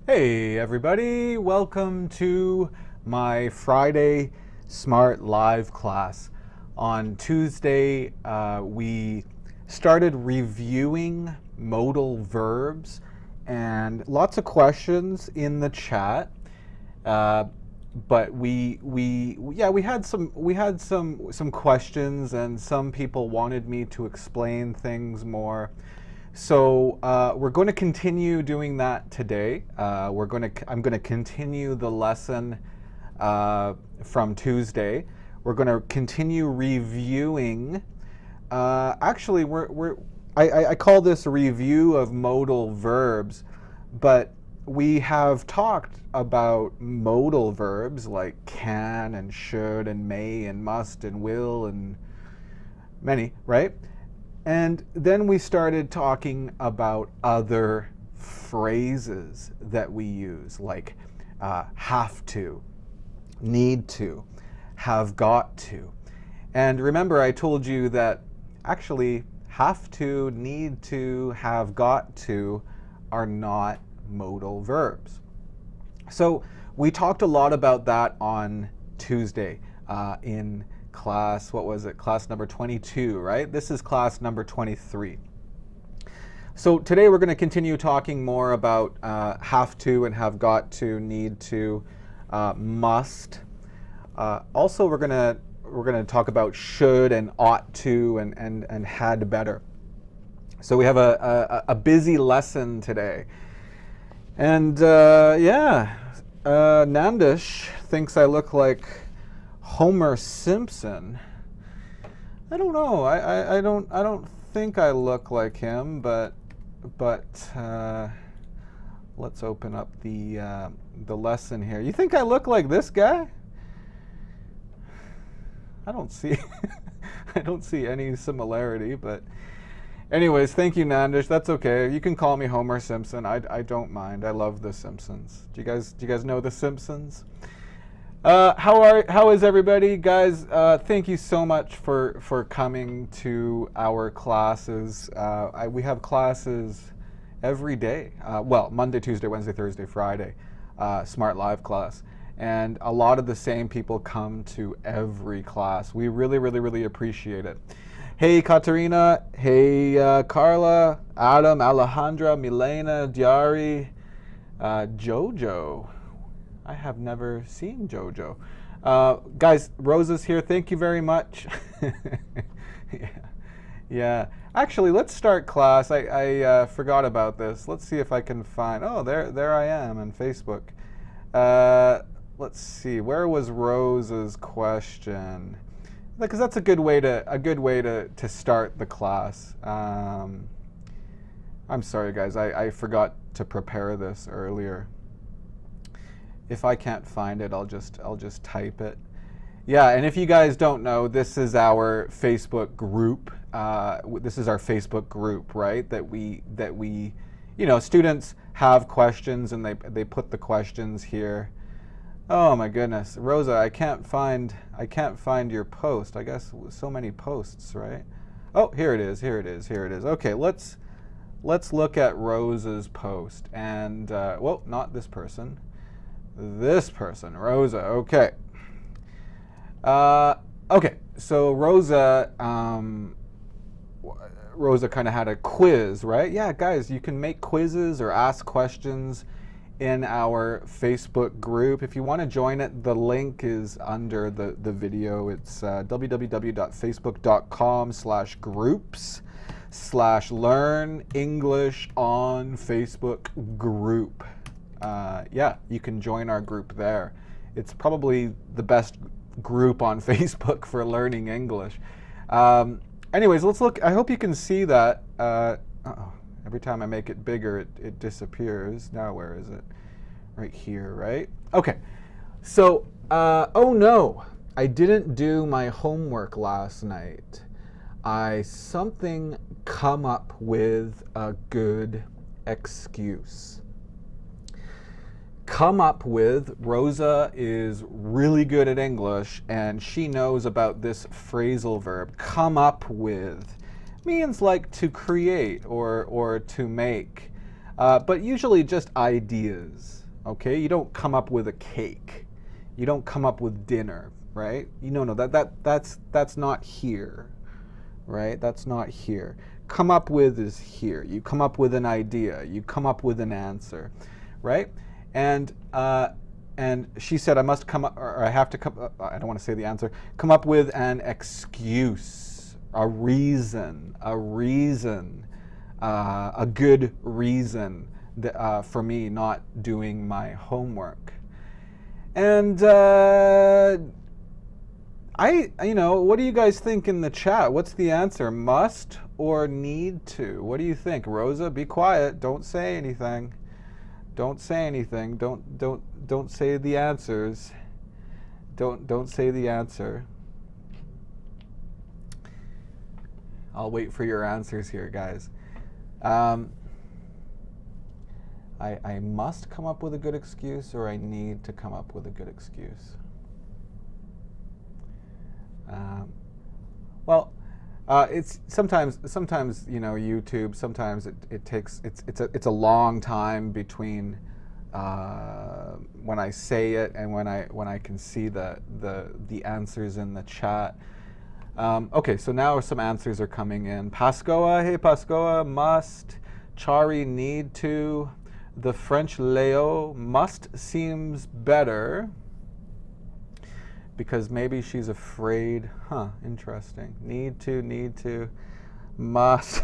Hey everybody, welcome to my Friday Smrt live class. On Tuesday, we started reviewing modal verbs and lots of questions in the chat. But we had some questions, and some people wanted me to explain things more. So we're going to continue doing that today. I'm going to continue the lesson from Tuesday. We're going to continue reviewing. Actually, I call this a review of modal verbs, but we have talked about modal verbs like can and should and may and must and will and many, right? And then we started talking about other phrases that we use, like have to, need to, have got to. And remember, I told you that actually have to, need to, have got to are not modal verbs. So we talked a lot about that on Tuesday in class, what was it? Class number 22, right? This is class number 23. So today we're going to continue talking more about have to and have got to, need to, must. Also, we're going to talk about should and ought to and had better. So we have a busy lesson today. And Nandish thinks I look like Homer Simpson. I don't know. I don't think I look like him, but let's open up the lesson here. You think I look like this guy? I don't see I don't see any similarity, but anyways, thank you, Nandish. That's okay. You can call me Homer Simpson. I don't mind. I love The Simpsons. Do you guys know The Simpsons? How is everybody, guys? Thank you so much for coming to our classes. We have classes every day. Well, Monday, Tuesday, Wednesday, Thursday, Friday, Smrt Live class. And a lot of the same people come to every class. We really appreciate it. Hey, Katerina. Hey, Carla, Adam, Alejandra, Milena, Diari, Jojo. I have never seen Jojo. Guys, Rosa's here. Thank you very much. Yeah. Actually, let's start class. I forgot about this. Let's see if I can find. Oh, there I am on Facebook. Let's see. Where was Rosa's question? Because that's a good way to start the class. I'm sorry, guys. I forgot to prepare this earlier. If I can't find it, I'll just type it. Yeah, and if you guys don't know, this is our Facebook group. This is our Facebook group, right? That we, students have questions and they put the questions here. Oh my goodness, Rosa, I can't find your post. I guess so many posts, right? Oh, here it is. Okay, let's look at Rosa's post. And well, not this person. This person, Rosa. Okay. Okay. So Rosa kind of had a quiz, right? Yeah, guys, you can make quizzes or ask questions in our Facebook group. If you want to join it, the link is under the video. It's www.facebook.com/groups/learn English on Facebook group. Yeah, you can join our group there. It's probably the best group on Facebook for learning English. Anyways, let's look. I hope you can see that. Every time I make it bigger, it disappears. Now where is it? Right here, right? Okay. So, oh no, I didn't do my homework last night. I come up with a good excuse. Come up with. Rosa is really good at English and she knows about this phrasal verb. Come up with means like to create or to make. but usually just ideas, okay? You don't come up with a cake. You don't come up with dinner, right? No, that's not here, right? That's not here. Come up with is here. You come up with an idea. You come up with an answer, right? And she said, I must come up, or I have to come, I don't want to say the answer, come up with an excuse, a reason, a good reason that, for me not doing my homework. And what do you guys think in the chat? What's the answer? Must or need to? What do you think? Rosa, be quiet. Don't say anything. Don't say anything. Don't say the answers. Don't say the answer. I'll wait for your answers here, guys. I must come up with a good excuse, or I need to come up with a good excuse. It's sometimes YouTube. Sometimes it takes it's a long time between when I say it and when I can see the answers in the chat. Okay, so now some answers are coming in. Pascoa, hey Pascoa, must. Chari, need to. The French Leo, must seems better because maybe she's afraid. Huh, interesting. Need to, must.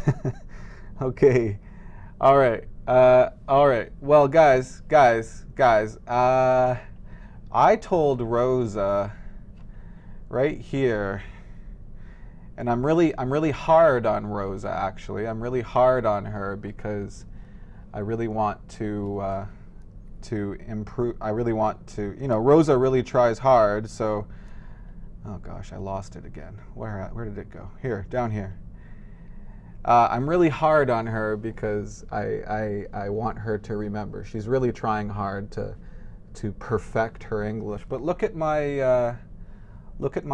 Okay, all right. Well, guys, I told Rosa right here, and I'm really hard on Rosa, actually. I'm really hard on her because I really want to improve. I really want to, Rosa really tries hard, so, oh gosh, I lost it again. Where did it go? Here, down here. I'm really hard on her because I want her to remember. She's really trying hard to perfect her English. But look at my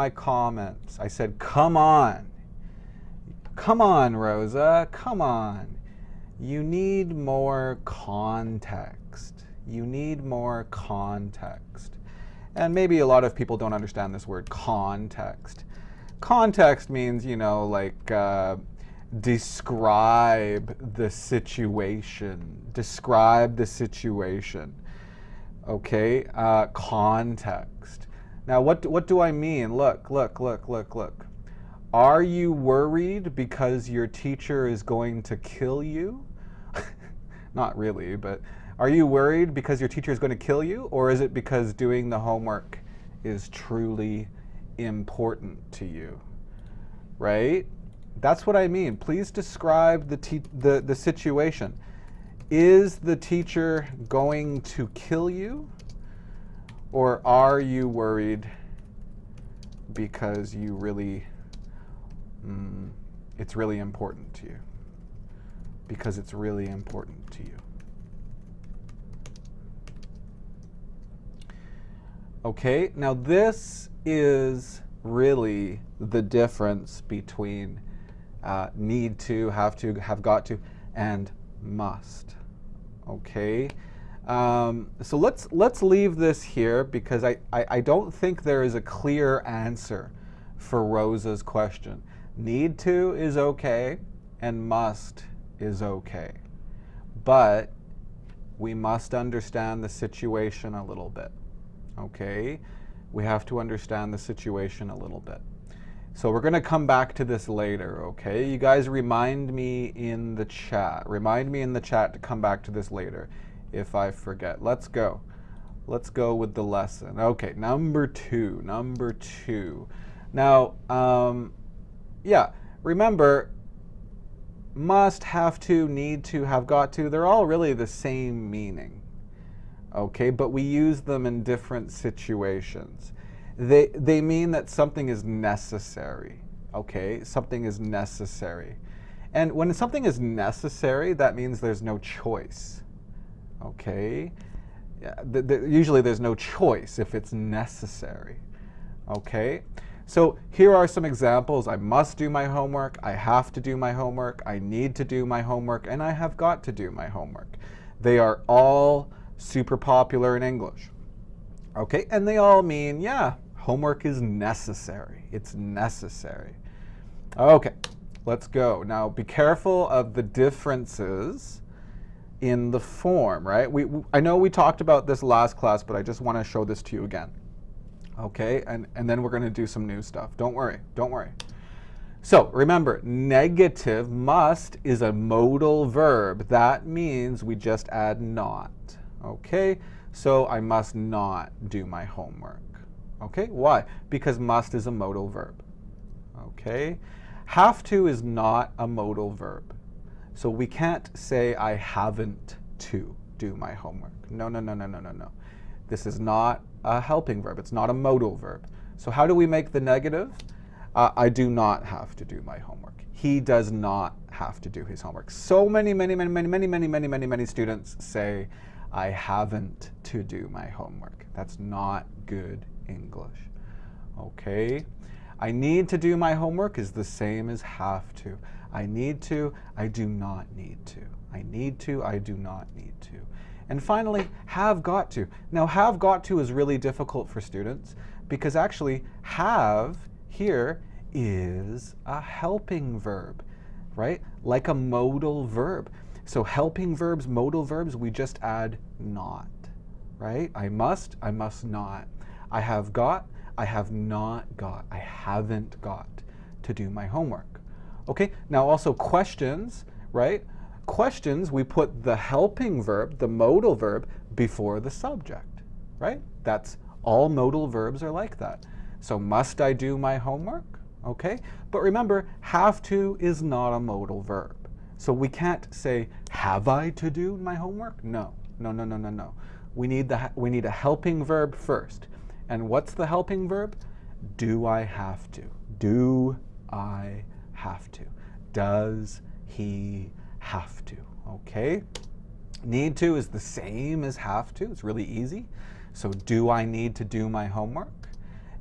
comments. I said, come on, Rosa, come on. You need more context. You need more context. And maybe a lot of people don't understand this word context. Context means, describe the situation. Describe the situation. Okay? Context. Now, what do I mean? Look. Are you worried because your teacher is going to kill you? Not really, but are you worried because your teacher is going to kill you? Or is it because doing the homework is truly important to you? Right? That's what I mean. Please describe the situation. Is the teacher going to kill you? Or are you worried because you really... it's really important to you. Because it's really important to you. Okay, now this is really the difference between need to, have got to, and must. Okay, so let's leave this here because I don't think there is a clear answer for Rosa's question. Need to is okay, and must is okay. But we must understand the situation a little bit, okay? We have to understand the situation a little bit. So we're gonna come back to this later, okay? You guys remind me in the chat. Remind me in the chat to come back to this later if I forget. Let's go. Let's go with the lesson. Okay, number two. Now, yeah, remember, must, have to, need to, have got to, they're all really the same meaning, okay? But we use them in different situations. They mean that something is necessary, okay? Something is necessary. And when something is necessary, that means there's no choice, okay? Usually there's no choice if it's necessary, okay? So here are some examples. I must do my homework, I have to do my homework, I need to do my homework, and I have got to do my homework. They are all super popular in English. Okay, and they all mean, yeah, homework is necessary. It's necessary. Okay, let's go. Now be careful of the differences in the form, right? I know we talked about this last class, but I just want to show this to you again. Okay, and then we're going to do some new stuff. Don't worry, don't worry. So remember, negative must is a modal verb. That means we just add not. Okay, so I must not do my homework. Okay, why? Because must is a modal verb. Okay, have to is not a modal verb. So we can't say I haven't to do my homework. No, no, no, no, no, no, no. This is not a helping verb. It's not a modal verb. So how do we make the negative? I do not have to do my homework. He does not have to do his homework. So many students say, I haven't to do my homework. That's not good English. Okay? I need to do my homework is the same as have to. I need to, I do not need to. I need to, I do not need to. And finally, have got to. Now, have got to is really difficult for students because actually have here is a helping verb, right? Like a modal verb. So helping verbs, modal verbs, we just add not, right? I must not. I have not got, I haven't got to do my homework. Okay, now also questions, right? Questions, we put the helping verb, the modal verb, before the subject, right? That's all modal verbs are like that. So must I do my homework? Okay, but remember, have to is not a modal verb. So we can't say, have I to do my homework? No, no, no, no, no, no. We need a helping verb first. And what's the helping verb? Do I have to? Do I have to? Does he have to? Okay? Need to is the same as have to. It's really easy. So do I need to do my homework?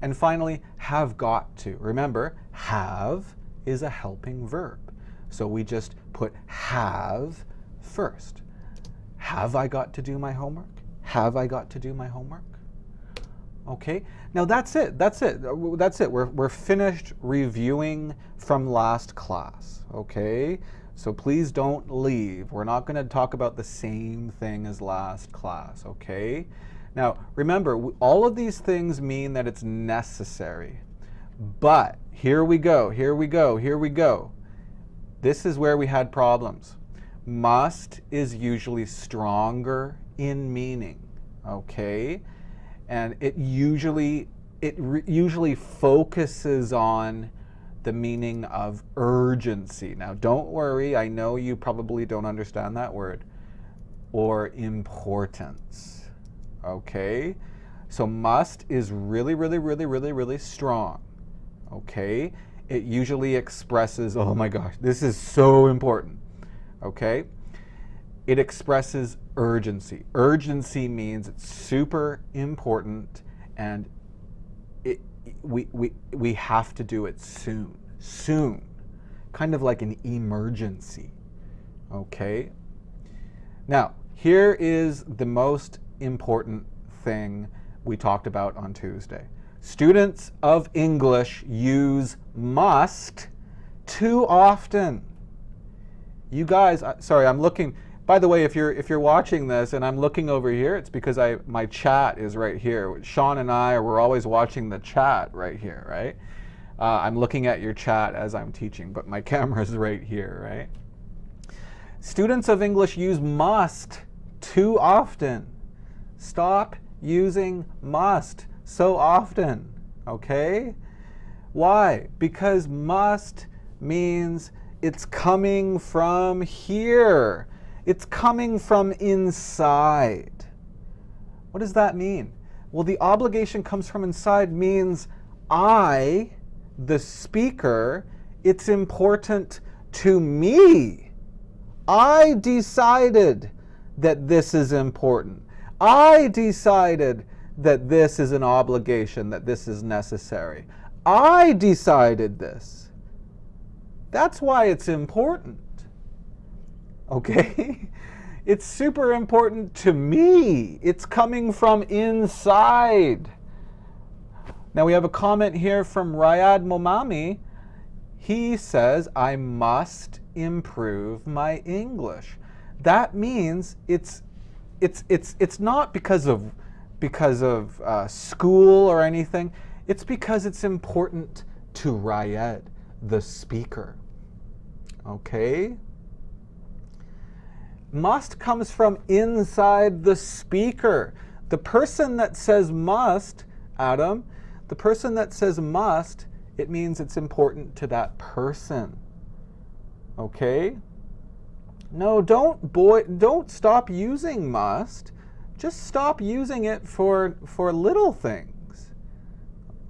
And finally, have got to. Remember, have is a helping verb. So we just put have first. Have I got to do my homework? Have I got to do my homework? Okay, now that's it. We're finished reviewing from last class, okay? So please don't leave. We're not going to talk about the same thing as last class, okay? Now, remember, all of these things mean that it's necessary. But here we go. This is where we had problems. Must is usually stronger in meaning, okay? And it usually focuses on the meaning of urgency. Now, don't worry. I know you probably don't understand that word. Or importance. Okay? So must is really strong. Okay? It usually expresses, oh my gosh, this is so important. Okay? It expresses urgency. Urgency means it's super important and we have to do it soon. Soon. Kind of like an emergency. Okay? Now, here is the most important thing we talked about on Tuesday. Students of English use must too often. You guys, sorry, I'm looking. By the way, if you're watching this and I'm looking over here, it's because my chat is right here. Sean and we're always watching the chat right here, right? I'm looking at your chat as I'm teaching, but my camera's right here, right? Students of English use must too often. Stop using must so often, okay? Why? Because must means it's coming from here. It's coming from inside. What does that mean? Well, the obligation comes from inside means I, the speaker, it's important to me. I decided that this is important. I decided that this is an obligation, that this is necessary. I decided this. That's why it's important. Okay? It's super important to me. It's coming from inside. Now we have a comment here from Riyad Momami. He says, I must improve my English. That means it's not because of school or anything. It's because it's important to Riyad, the speaker. Okay? Must comes from inside the speaker. The person that says must, Adam, the person that says must, it means it's important to that person. Okay? No, don't stop using must. Just stop using it for little things.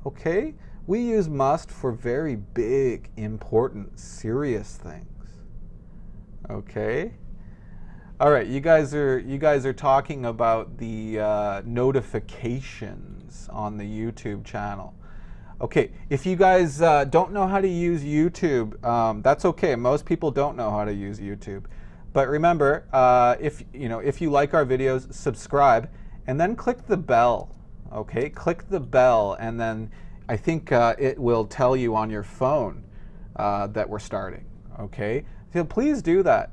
Okay? We use must for very big, important, serious things. Okay? All right, you guys are talking about the notifications on the YouTube channel. Okay, if you guys don't know how to use YouTube, that's okay. Most people don't know how to use YouTube. But remember, if you like our videos, subscribe and then click the bell. Okay, click the bell, and then I think it will tell you on your phone that we're starting. Okay, so please do that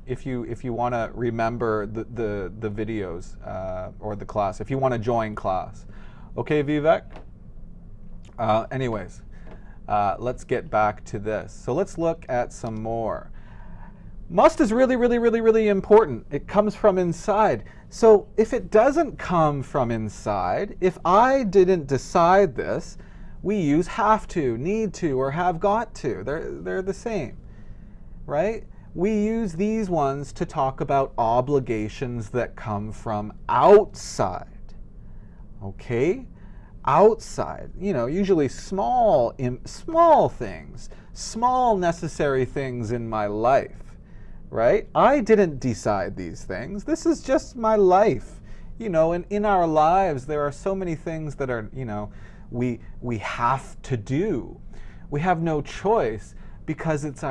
if you want to remember the videos or the class. If you want to join class. Okay, Vivek. Anyways, let's get back to this. So let's look at some more. Must is really, really, really, really important. It comes from inside. So if it doesn't come from inside, if I didn't decide this, we use have to, need to, or have got to. They're the same, right? We use these ones to talk about obligations that come from outside. Okay? Outside, usually small things, small necessary things in my life, right? I didn't decide these things. This is just my life. And in our lives, there are so many things that are, we have to do. We have no choice because it's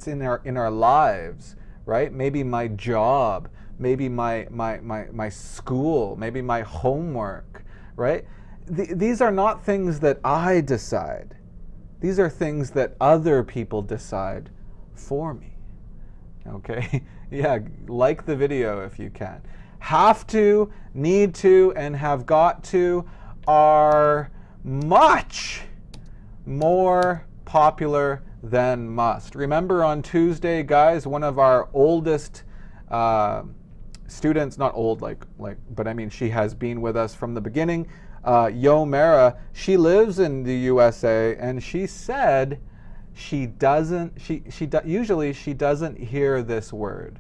in our lives, right? Maybe my job, maybe my school, maybe my homework, right? These are not things that I decide. These are things that other people decide for me. Okay? Yeah, like the video if you can. Have to, need to, and have got to are much more popular than must. Remember on Tuesday, guys, one of our oldest students, not old but I mean she has been with us from the beginning, Yo Mara, she lives in the USA, and she said usually she doesn't hear this word.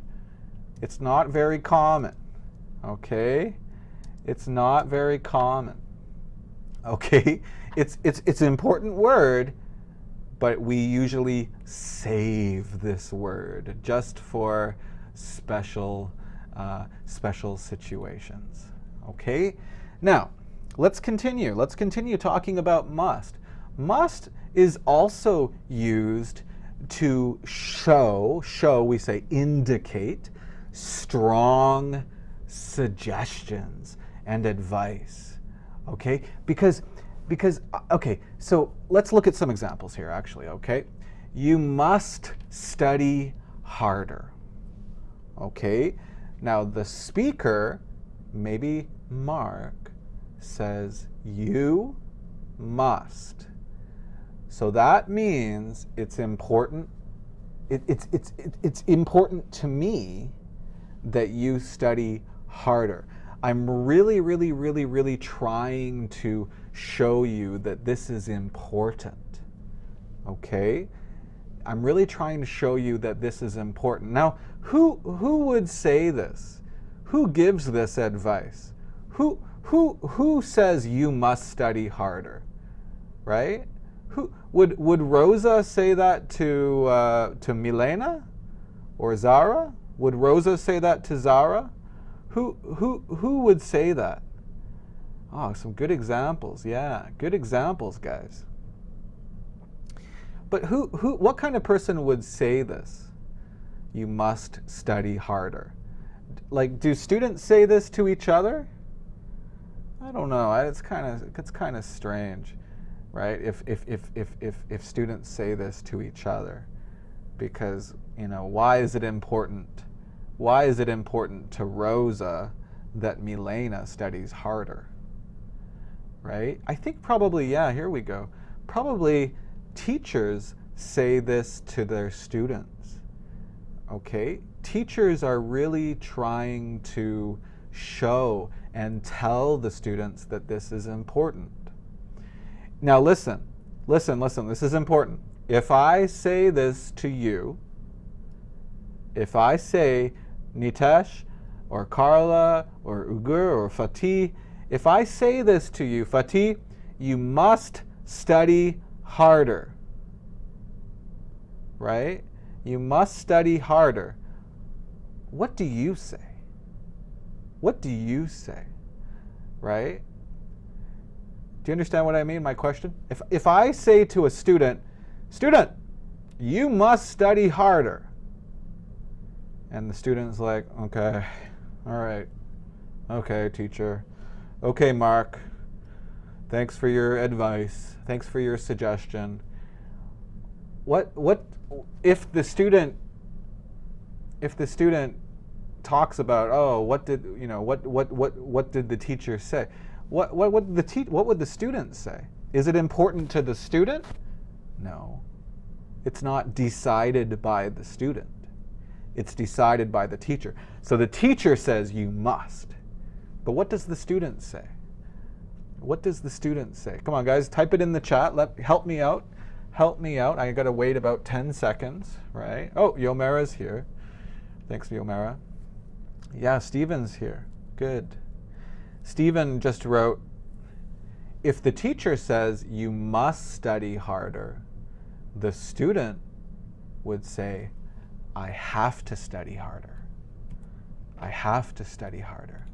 It's not very common. Okay? It's not very common. Okay? It's an important word, but we usually save this word just for special situations. Okay? Now, let's continue. Let's continue talking about must. Must is also used to show, we say indicate, strong suggestions and advice. Okay? Because okay, so let's look at some examples here actually, okay? You must study harder. Okay? Now the speaker, maybe Mark, says you must. So that means it's important. It's important to me that you study harder. I'm really, really, really, really trying to show you that this is important. Okay? I'm really trying to show you that this is important. Now, who would say this? Who gives this advice? Who says you must study harder? Right? Who would Rosa say that to Milena or Zara? Would Rosa say that to Zara? Who would say that? Oh, some good examples. Yeah, good examples, guys. But what kind of person would say this? You must study harder. Like, do students say this to each other? I don't know. It's kind of strange, right? If students say this to each other, because why is it important? Why is it important to Rosa that Milena studies harder? Right? I think probably, yeah, here we go. Probably teachers say this to their students. Okay? Teachers are really trying to show and tell the students that this is important. Now listen, this is important. If I say this to you, if I say Nitesh or Carla or Ugur or Fatih, if I say this to you, Fatih, you must study harder, right? You must study harder. What do you say? What do you say, right? Do you understand what I mean, my question? If I say to a student, you must study harder, and the student's like, okay, all right, okay, teacher, okay, Mark, thanks for your advice, thanks for your suggestion. What if the student talks about, oh, what did the teacher say? What would the student say? Is it important to the student? No. It's not decided by the student. It's decided by the teacher. So the teacher says you must. But what does the student say? What does the student say? Come on, guys, type it in the chat. Help me out. Help me out. I got to wait about 10 seconds, right? Oh, Yomera's here. Thanks, Yomera. Yeah, Stephen's here. Good. Stephen just wrote, if the teacher says you must study harder, the student would say, I have to study harder. I have to study harder.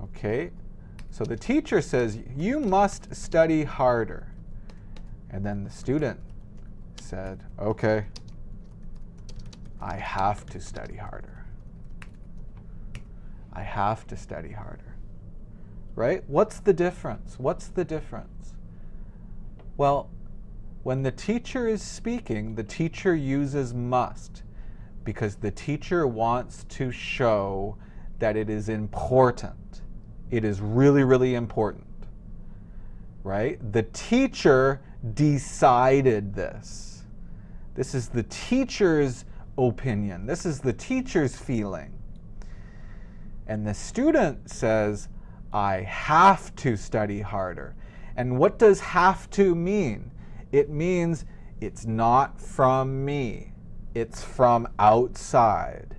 Okay, so the teacher says you must study harder. And then the student said, okay, I have to study harder. I have to study harder. Right? What's the difference? What's the difference? Well, when the teacher is speaking, the teacher uses must because the teacher wants to show that it is important. It is really, really important. Right? The teacher decided this. This is the teacher's opinion. This is the teacher's feeling. And the student says, I have to study harder. And what does have to mean? It means it's not from me. It's from outside.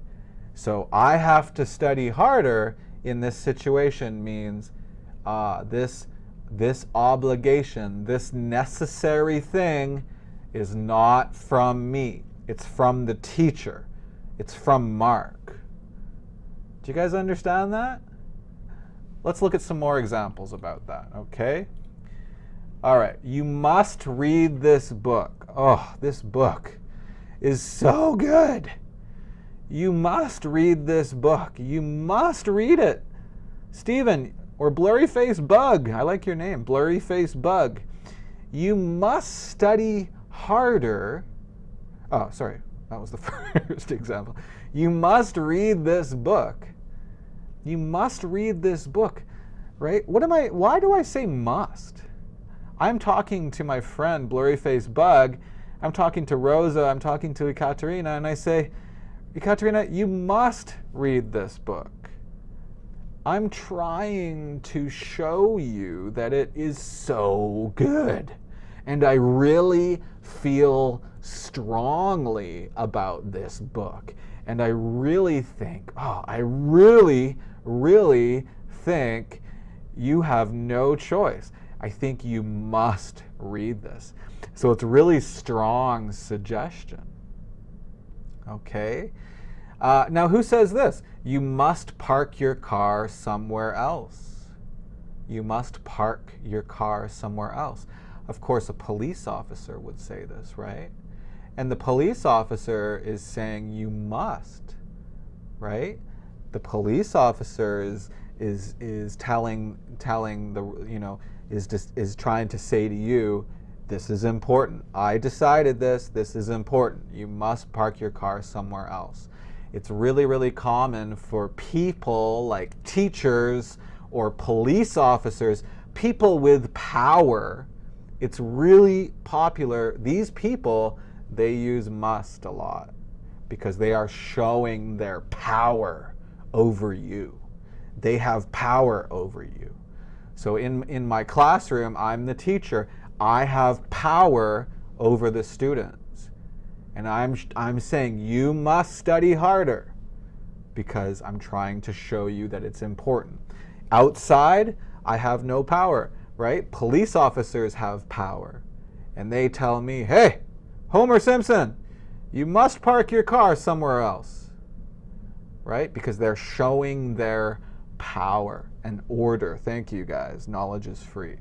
So I have to study harder in this situation means this obligation, this necessary thing is not from me. It's from the teacher. It's from Mark. Do you guys understand that? Let's look at some more examples about that, okay? All right, you must read this book. Oh, this book is so good. You must read this book. You must read it. Stephen, or Blurry Face Bug, I like your name, Blurry Face Bug. You must study harder. Oh, sorry, that was the first example. You must read this book. You must read this book, right? Why do I say must? I'm talking to my friend, Blurry Face Bug. I'm talking to Rosa, I'm talking to Ekaterina, and I say, Ekaterina, you must read this book. I'm trying to show you that it is so good. And I really feel strongly about this book. And I really think, I really, really think you have no choice. I think you must read this. So it's a really strong suggestion. Okay? Now, who says this? You must park your car somewhere else. You must park your car somewhere else. Of course, a police officer would say this, right? And the police officer is saying you must, right? The police officer is telling the, you know, is trying to say to you, this is important. I decided this. This is important. You must park your car somewhere else. It's really, really common for people like teachers or police officers, people with power. It's really popular. These people, they use must a lot because they are showing their power over you. They have power over you. So in my classroom, I'm the teacher. I have power over the students. And I'm saying you must study harder because I'm trying to show you that it's important. Outside, I have no power, right? Police officers have power. And they tell me, hey, Homer Simpson, you must park your car somewhere else, right? Because they're showing their power and order. Thank you, guys. Knowledge is free.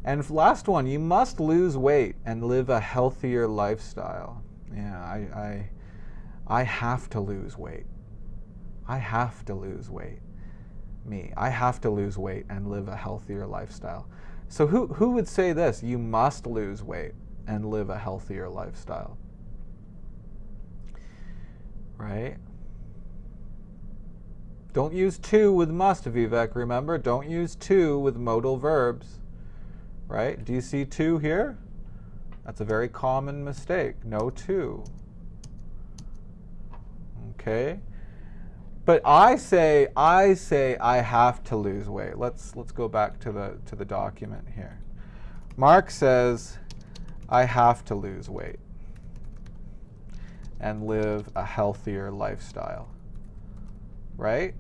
And last one, you must lose weight and live a healthier lifestyle. Yeah, I have to lose weight. I have to lose weight. I have to lose weight and live a healthier lifestyle. So who would say this? You must lose weight and live a healthier lifestyle. Right? Don't use to with must, Vivek, remember? Don't use to with modal verbs. Right? Do you see to here? That's a very common mistake. No to. Okay? But I say I have to lose weight. Let's go back to the document here. Mark says I have to lose weight and live a healthier lifestyle. Right?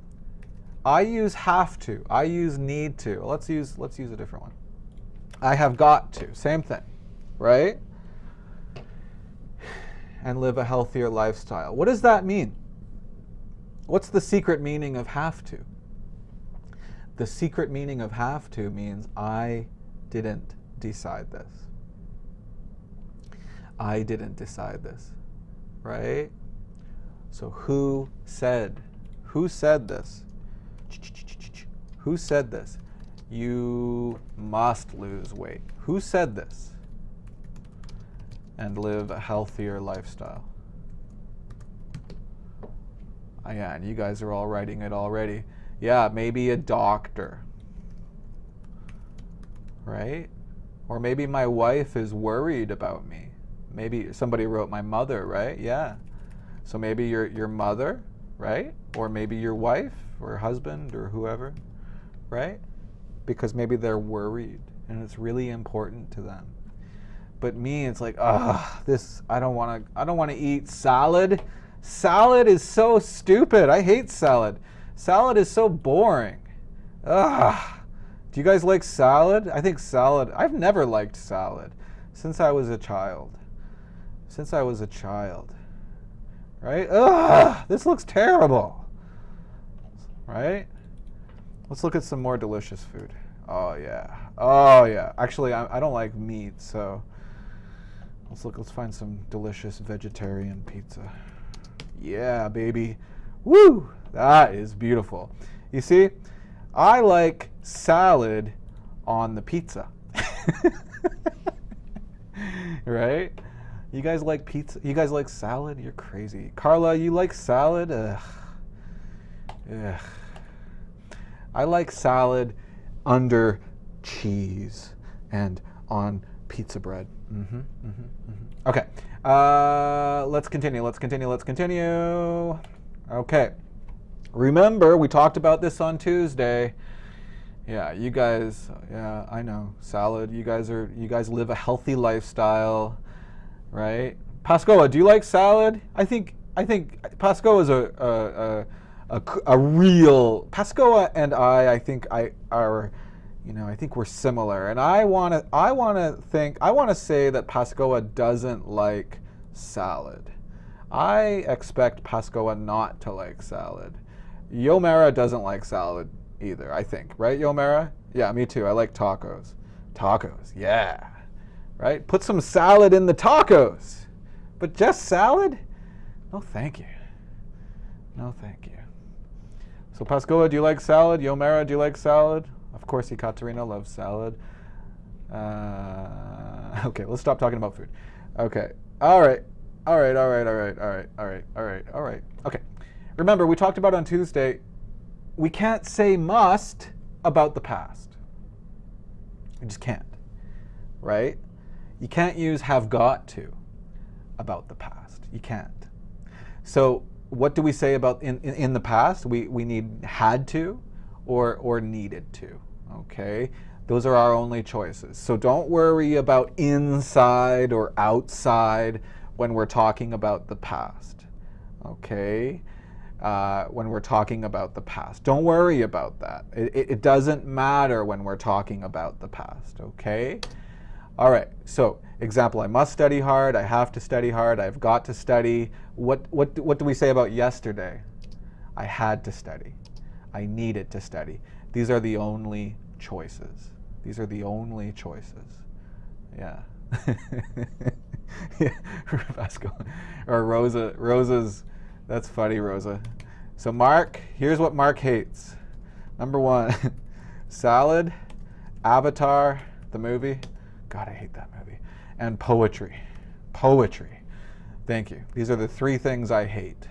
I use have to. I use need to. Let's use a different one. I have got to. Same thing. Right? And live a healthier lifestyle. What does that mean? What's the secret meaning of have to? The secret meaning of have to means I didn't decide this. I didn't decide this. Right? So who said this? Who said this? You must lose weight. Who said this? And live a healthier lifestyle. Yeah, and you guys are all writing it already. Yeah, maybe a doctor. Right? Or maybe my wife is worried about me. Maybe somebody wrote my mother, right? Yeah. So maybe your mother, right? Or maybe your wife or husband or whoever, right? Because maybe they're worried and it's really important to them. But me, it's like, I don't want to eat salad. Salad is so stupid. I hate salad. Salad is so boring. Do you guys like salad? I think salad, I've never liked salad since I was a child. Right? This looks terrible. Right? Let's look at some more delicious food. Oh yeah. Actually, I don't like meat, so let's find some delicious vegetarian pizza. Yeah, baby. Woo! That is beautiful. You see, I like salad on the pizza. Right? You guys like pizza? You guys like salad? You're crazy. Carla, you like salad? Ugh. I like salad under cheese and on pizza bread. Okay. Let's continue. Okay. Remember, we talked about this on Tuesday. Yeah, you guys, yeah, I know. Salad, you guys live a healthy lifestyle, right? Pascoa, do you like salad? I think Pascoa is a real Pascoa and I think are, I think we're similar. And I want to say that Pascoa doesn't like salad. I expect Pascoa not to like salad. Yomera doesn't like salad either, I think. Right, Yomera? Yeah, me too. I like tacos. Tacos, yeah. Right? Put some salad in the tacos. But just salad? No, thank you. No, thank you. So Pascoa, do you like salad? Yomera, do you like salad? Of course, Ekaterina loves salad. Okay, let's stop talking about food. Okay. All right. Okay. Remember, we talked about on Tuesday, we can't say must about the past. You just can't, right? You can't use have got to about the past. You can't. So what do we say about in the past? We need had to or needed to, okay? Those are our only choices. So don't worry about inside or outside when we're talking about the past, okay? When we're talking about the past. Don't worry about that. It doesn't matter when we're talking about the past, okay? All right, so example, I must study hard, I have to study hard, I've got to study. What do we say about yesterday? I had to study. I needed to study. These are the only choices. These are the only choices. Yeah. Yeah. Or Rosa's, that's funny, Rosa. So Mark, here's what Mark hates. Number 1, salad, Avatar, the movie. God, I hate that movie. And poetry. Poetry. Thank you. These are the 3 things I hate.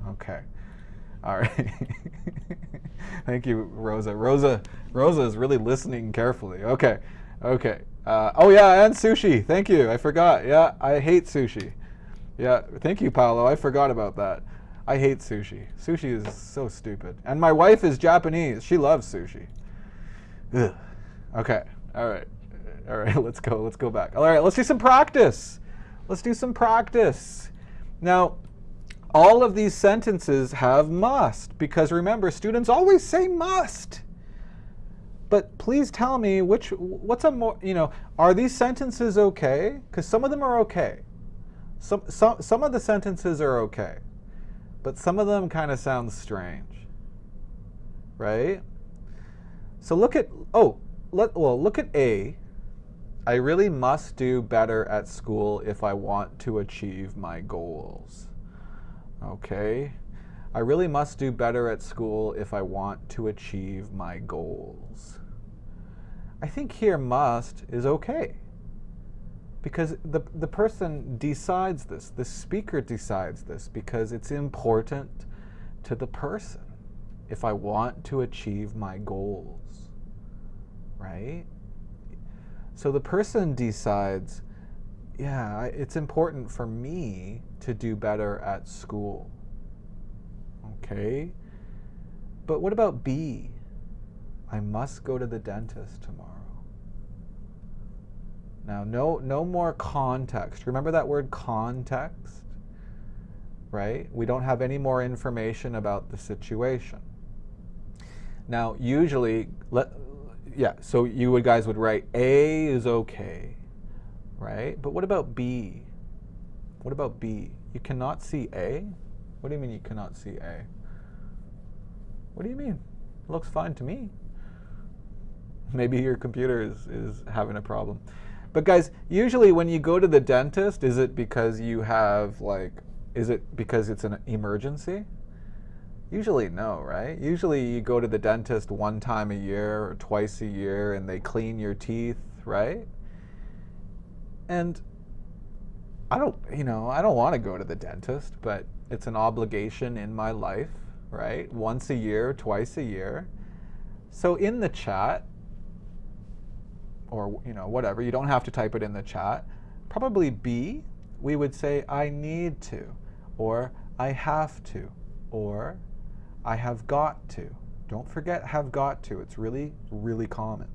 Okay. All right. Thank you, Rosa. Rosa is really listening carefully. Okay. Okay. Oh yeah, and sushi. Thank you. I forgot. Yeah, I hate sushi. Yeah, thank you, Paolo. I forgot about that. I hate sushi. Sushi is so stupid. And my wife is Japanese. She loves sushi. Ugh. Okay. All right. All right, let's go back. All right, let's do some practice. Let's do some practice. Now, all of these sentences have must, because remember, students always say must. But please tell me what's a more, are these sentences okay? Because some of them are okay. Some of the sentences are okay, but some of them kind of sound strange, right? So look at, look at A. I really must do better at school if I want to achieve my goals. Okay? I really must do better at school if I want to achieve my goals. I think here must is okay. Because the person decides this, the speaker decides this, because it's important to the person if I want to achieve my goals. Right? So the person decides, yeah, it's important for me to do better at school. Okay? But what about B? I must go to the dentist tomorrow. Now, no more context. Remember that word context? Right? We don't have any more information about the situation. Now, usually, so you guys would write A is okay, right? But what about B? What about B? You cannot see A? What do you mean you cannot see A? What do you mean? It looks fine to me. Maybe your computer is having a problem. But guys, usually when you go to the dentist, is it because you have is it because it's an emergency? Usually no, right? Usually you go to the dentist 1 time a year or twice a year and they clean your teeth, right? And I don't want to go to the dentist, but it's an obligation in my life, right? Once a year, twice a year. So in the chat, or whatever, you don't have to type it in the chat. Probably B, we would say I need to, or I have to, or I have got to. Don't forget have got to. It's really, really common.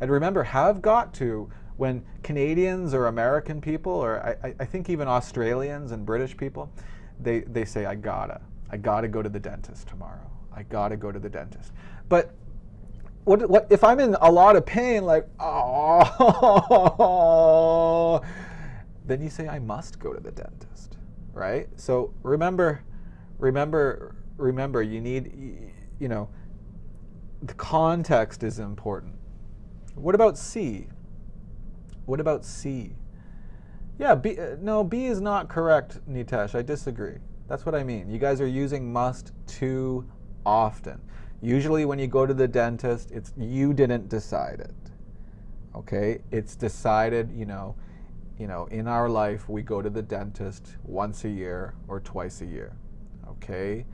And remember, have got to, when Canadians or American people, or I think even Australians and British people, they say I gotta go to the dentist tomorrow. I gotta go to the dentist. But what if I'm in a lot of pain, then you say I must go to the dentist, right? So remember, you need, you know, the context is important. What about C? What about C? Yeah, B, no, B is not correct, Nitesh. I disagree. That's what I mean. You guys are using must too often. Usually when you go to the dentist, it's you didn't decide it. Okay? It's decided, you know, in our life we go to the dentist once a year or twice a year. Okay?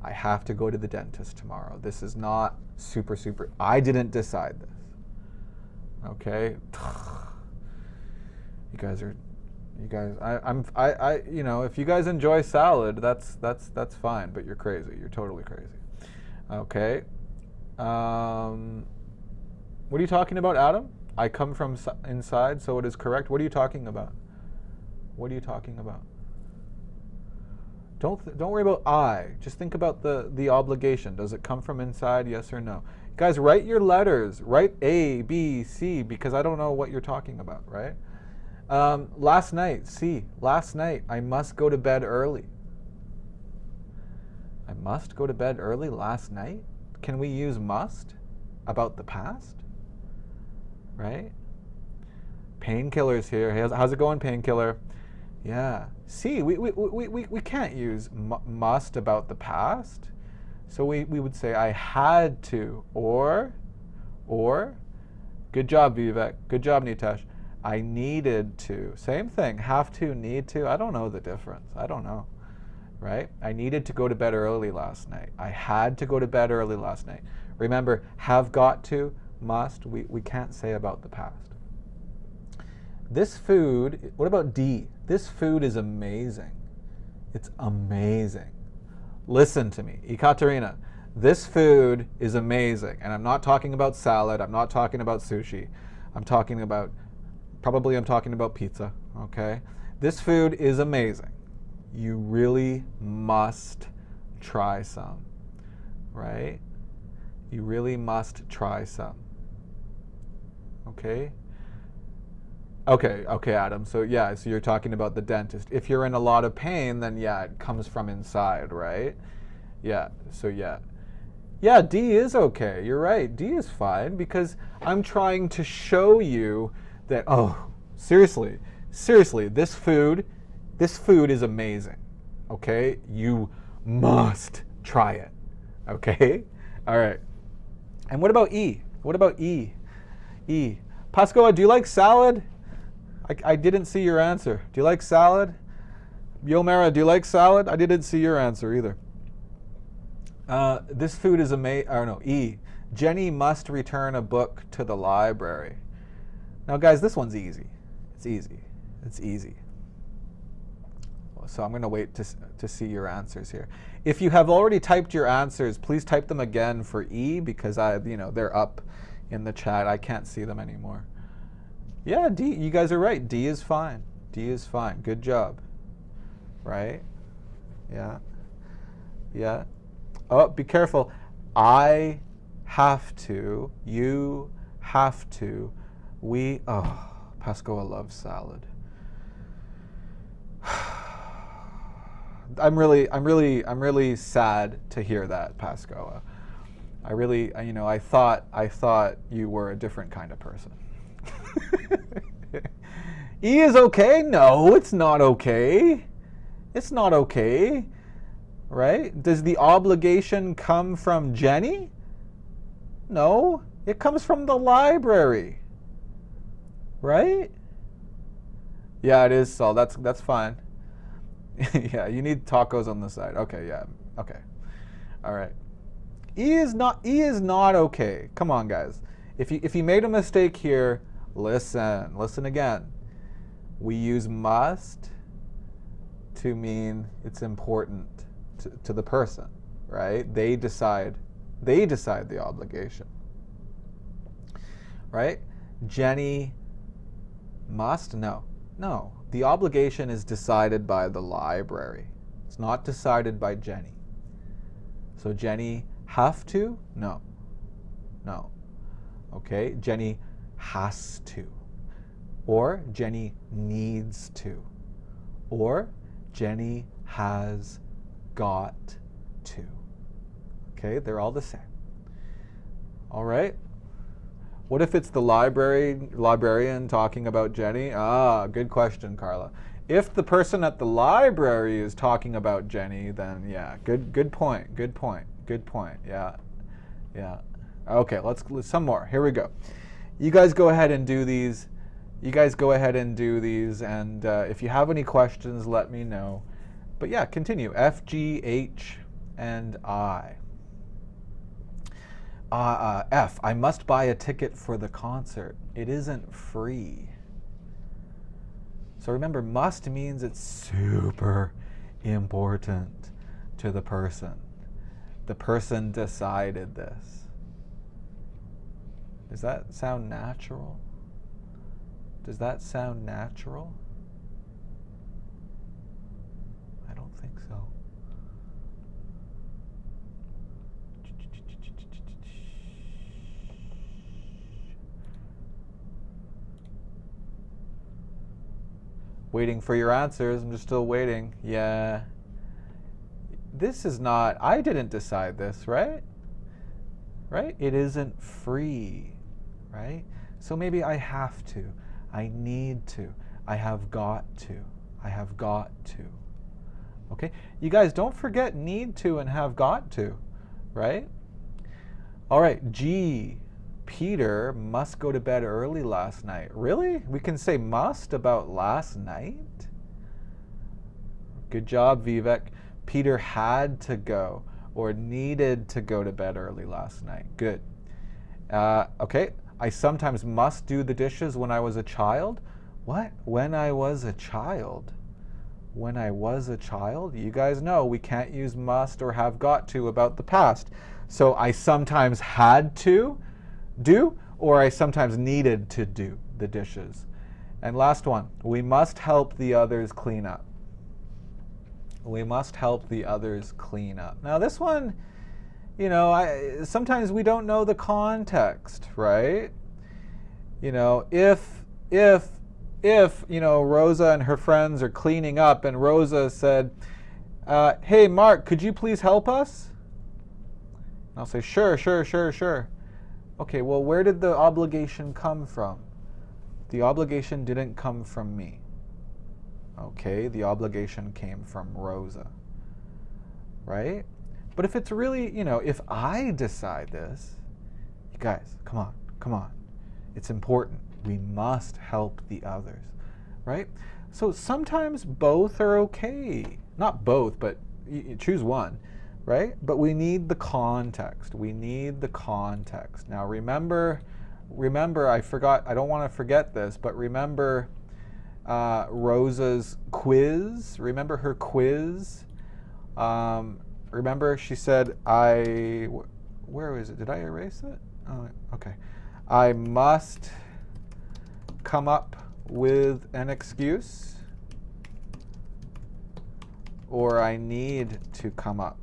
I have to go to the dentist tomorrow. This is not super I didn't decide this. Okay? You guys, you know, if you guys enjoy salad, that's fine, but you're crazy. You're totally crazy. Okay. What are you talking about, Adam? I come from inside, so it is correct. What are you talking about? What are you talking about? Don't worry about I. Just think about the obligation. Does it come from inside? Yes or no? Guys, write your letters. Write A, B, C, because I don't know what you're talking about, right? Last night, C. Last night, I must go to bed early. I must go to bed early last night? Can we use must about the past? Right? Painkiller's here. How's it going, Painkiller? Yeah. C. We can't use must about the past. So we would say I had to, or, good job, Vivek. Good job, Nitesh. I needed to. Same thing. Have to, need to. I don't know the difference. I don't know. Right? I needed to go to bed early last night. I had to go to bed early last night. Remember, have got to, must, we can't say about the past. This food, what about D? This food is amazing. It's amazing. Listen to me. Ekaterina, this food is amazing. And I'm not talking about salad. I'm not talking about sushi. I'm talking about pizza, okay? This food is amazing. You really must try some, right? You really must try some, okay? Okay, Adam. So yeah, so you're talking about the dentist. If you're in a lot of pain, then yeah, it comes from inside, right? Yeah, so yeah. Yeah, D is okay. You're right. D is fine because I'm trying to show you that, oh, seriously, this food is amazing, okay? You must try it, okay? All right. And what about E? What about E? E. Pascoa, do you like salad? I didn't see your answer. Do you like salad? Yomara, do you like salad? I didn't see your answer either. This food is amazing. Or no, E. Jenny must return a book to the library. Now, guys, this one's easy. It's easy. It's easy. So I'm going to wait to see your answers here. If you have already typed your answers, please type them again for E because they're up in the chat. I can't see them anymore. Yeah, D. You guys are right. D is fine. D is fine. Good job. Right? Yeah. Yeah. Oh, be careful. I have to. You have to. We. Oh, Pascoa loves salad. I'm really sad to hear that, Pascoa. I thought you were a different kind of person. E is okay? No, it's not okay. It's not okay. Right? Does the obligation come from Jenny? No, it comes from the library. Right? Yeah, it is, Saul. That's fine. Yeah, you need tacos on the side. Okay, yeah. Okay. All right. E is not okay. Come on, guys. If you made a mistake here, listen again. We use must to mean it's important to the person, right? They decide the obligation. Right? Jenny must? No. The obligation is decided by the library. It's not decided by Jenny. So Jenny have to? No. Okay, Jenny has to. Or Jenny needs to. Or Jenny has got to. Okay, they're all the same. All right. What if it's the librarian talking about Jenny? Ah, good question, Carla. If the person at the library is talking about Jenny, then yeah, good point. Yeah. Okay, let's some more. Here we go. You guys go ahead and do these. And if you have any questions, let me know. But yeah, continue. F, G, H, and I. F, I must buy a ticket for the concert. It isn't free. So remember, must means it's super important to the person. The person decided this. Does that sound natural? Does that sound natural? I don't think so. Waiting for your answers. I'm just still waiting. Yeah. This is not, I didn't decide this, right? Right? It isn't free, right? So maybe I have to. I need to. I have got to. I have got to. Okay? You guys don't forget need to and have got to, right? All right, G. Peter must go to bed early last night. Really? We can say must about last night? Good job, Vivek. Peter had to go or needed to go to bed early last night. Good. Okay. I sometimes must do the dishes when I was a child. What? When I was a child? When I was a child? You guys know we can't use must or have got to about the past. So I sometimes had to do, or I sometimes needed to do the dishes. And last one, we must help the others clean up. We must help the others clean up. Now this one, you know, sometimes we don't know the context, right? You know, if you know, Rosa and her friends are cleaning up and Rosa said, hey Mark, could you please help us? And I'll say, sure. Okay, well, where did the obligation come from? The obligation didn't come from me. Okay, the obligation came from Rosa, right? But if it's really, you know, if I decide this, you guys, come on. It's important. We must help the others, right? So sometimes both are okay. Not both, but you choose one. Right? But we need the context. We need the context. Now remember, I forgot, I don't want to forget this, but remember Rosa's quiz? Remember her quiz? Remember she said, where is it? Did I erase it? Oh, okay. I must come up with an excuse, or I need to come up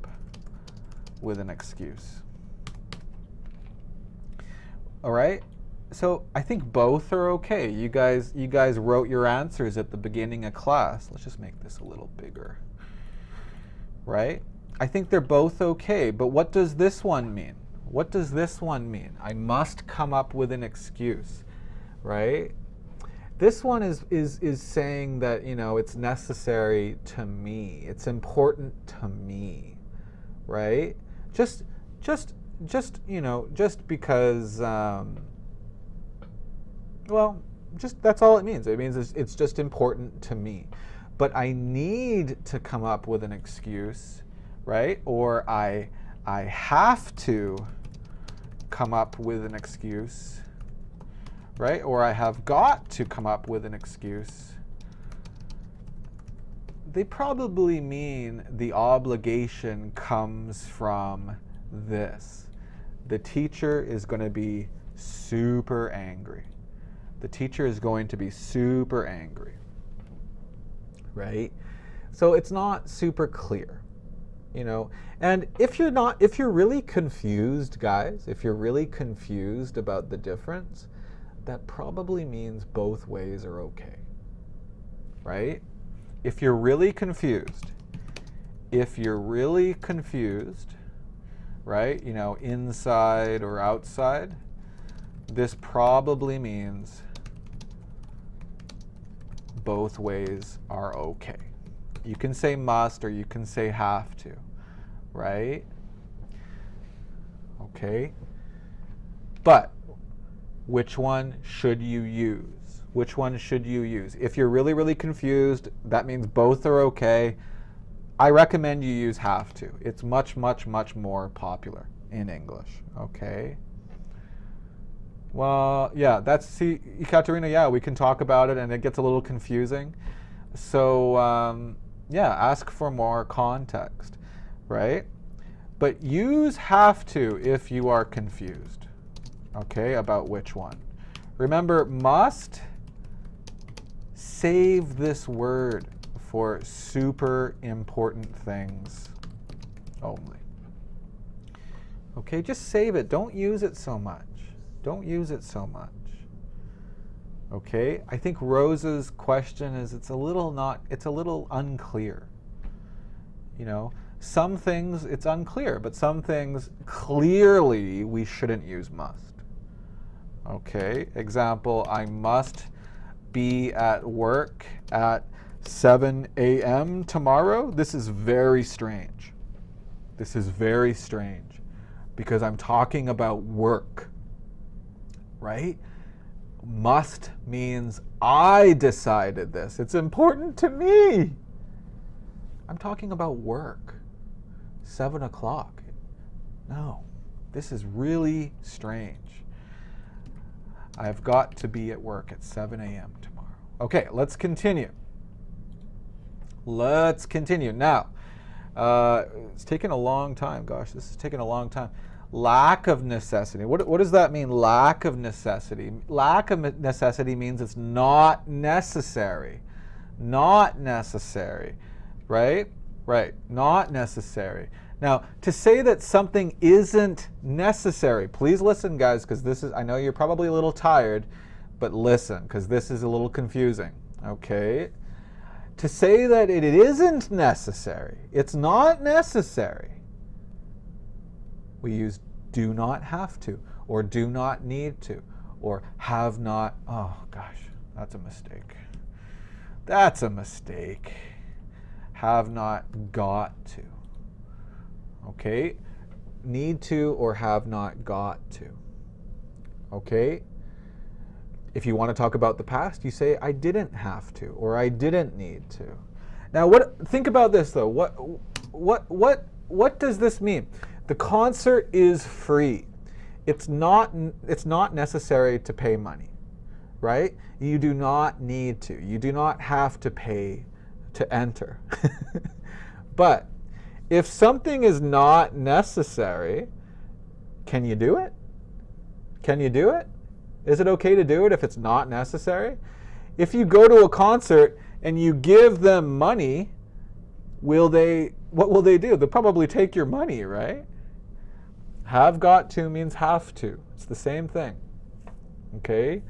with an excuse. All right? So I think both are okay. You guys wrote your answers at the beginning of class. Let's just make this a little bigger. Right? I think they're both okay, but what does this one mean? What does this one mean? I must come up with an excuse, right? This one is saying that, you know, it's necessary to me. It's important to me, right? Just you know, just because, well, just that's all it means. It means it's just important to me. But I need to come up with an excuse, right? Or I have to come up with an excuse, right? Or I have got to come up with an excuse. They probably mean the obligation comes from this. The teacher is going to be super angry. The teacher is going to be super angry, right? So it's not super clear, you know. And if you're really confused, guys, if you're really confused about the difference, that probably means both ways are okay, right? if you're really confused, right, you know, inside or outside, this probably means both ways are okay. You can say must or you can say have to, right? Okay. But which one should you use? Which one should you use? If you're really, really confused, that means both are okay. I recommend you use have to. It's much, much, much more popular in English, okay? Well, yeah, see, Ekaterina, yeah, we can talk about it and it gets a little confusing. So, yeah, ask for more context, right? But use have to if you are confused, okay, about which one. Remember, must, save this word for super important things only. Okay, just save it. Don't use it so much. Don't use it so much. Okay, I think Rosa's question is it's a little unclear. You know, some things it's unclear, but some things clearly we shouldn't use must. Okay, example, I must be at work at 7 a.m. tomorrow. This is very strange. This is very strange because I'm talking about work, right? Must means I decided this. It's important to me. I'm talking about work. 7 o'clock. No, this is really strange. I've got to be at work at 7 a.m. tomorrow. Okay, let's continue. Let's continue. Now, it's taken a long time. Gosh, this is taking a long time. Lack of necessity. What does that mean, lack of necessity? Lack of necessity means it's not necessary. Not necessary, right? Right, not necessary. Now, to say that something isn't necessary, please listen, guys, because this is, I know you're probably a little tired, but listen, because this is a little confusing, okay? To say that it isn't necessary, it's not necessary, we use do not have to, or do not need to, or have not, oh gosh, that's a mistake. That's a mistake. Have not got to. Okay? Need to or have not got to. Okay? If you want to talk about the past, you say I didn't have to or I didn't need to. Now, think about this though. What does this mean? The concert is free. It's not necessary to pay money, right? You do not need to. You do not have to pay to enter. But if something is not necessary, can you do it? Can you do it? Is it okay to do it if it's not necessary? If you go to a concert and you give them money, what will they do? They'll probably take your money, right? Have got to means have to. It's the same thing. Okay?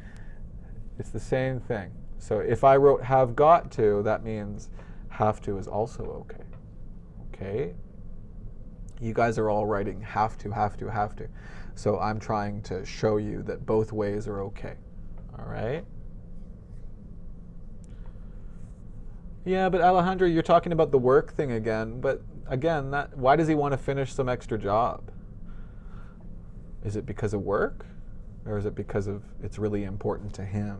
It's the same thing. So if I wrote have got to, that means have to is also okay. Okay? You guys are all writing have to, have to, have to. So I'm trying to show you that both ways are okay. All right? Yeah, but Alejandro, you're talking about the work thing again. But again, why does he want to finish some extra job? Is it because of work? Or is it because of it's really important to him?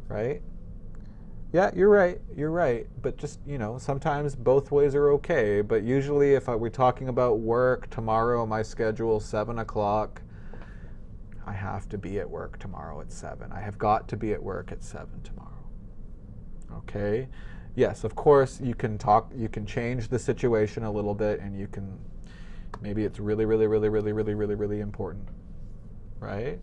Right? Yeah, you're right. You're right. But just, sometimes both ways are okay. But usually if we're talking about work, tomorrow my schedule 7 o'clock, I have to be at work tomorrow at 7. I have got to be at work at 7 tomorrow. Okay? Yes, of course you can change the situation a little bit and maybe it's really, really, really, really, really, really, really important. Right?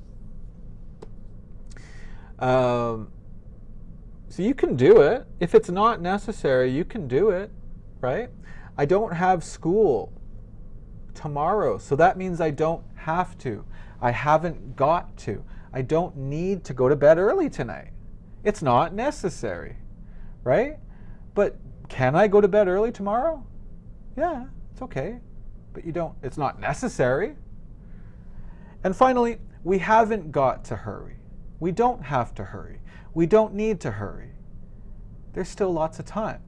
So you can do it. If it's not necessary, you can do it, right? I don't have school tomorrow, so that means I don't have to. I haven't got to. I don't need to go to bed early tonight. It's not necessary, right? But can I go to bed early tomorrow? Yeah, it's okay. But it's not necessary. And finally, we haven't got to hurry. We don't have to hurry. We don't need to hurry. There's still lots of time.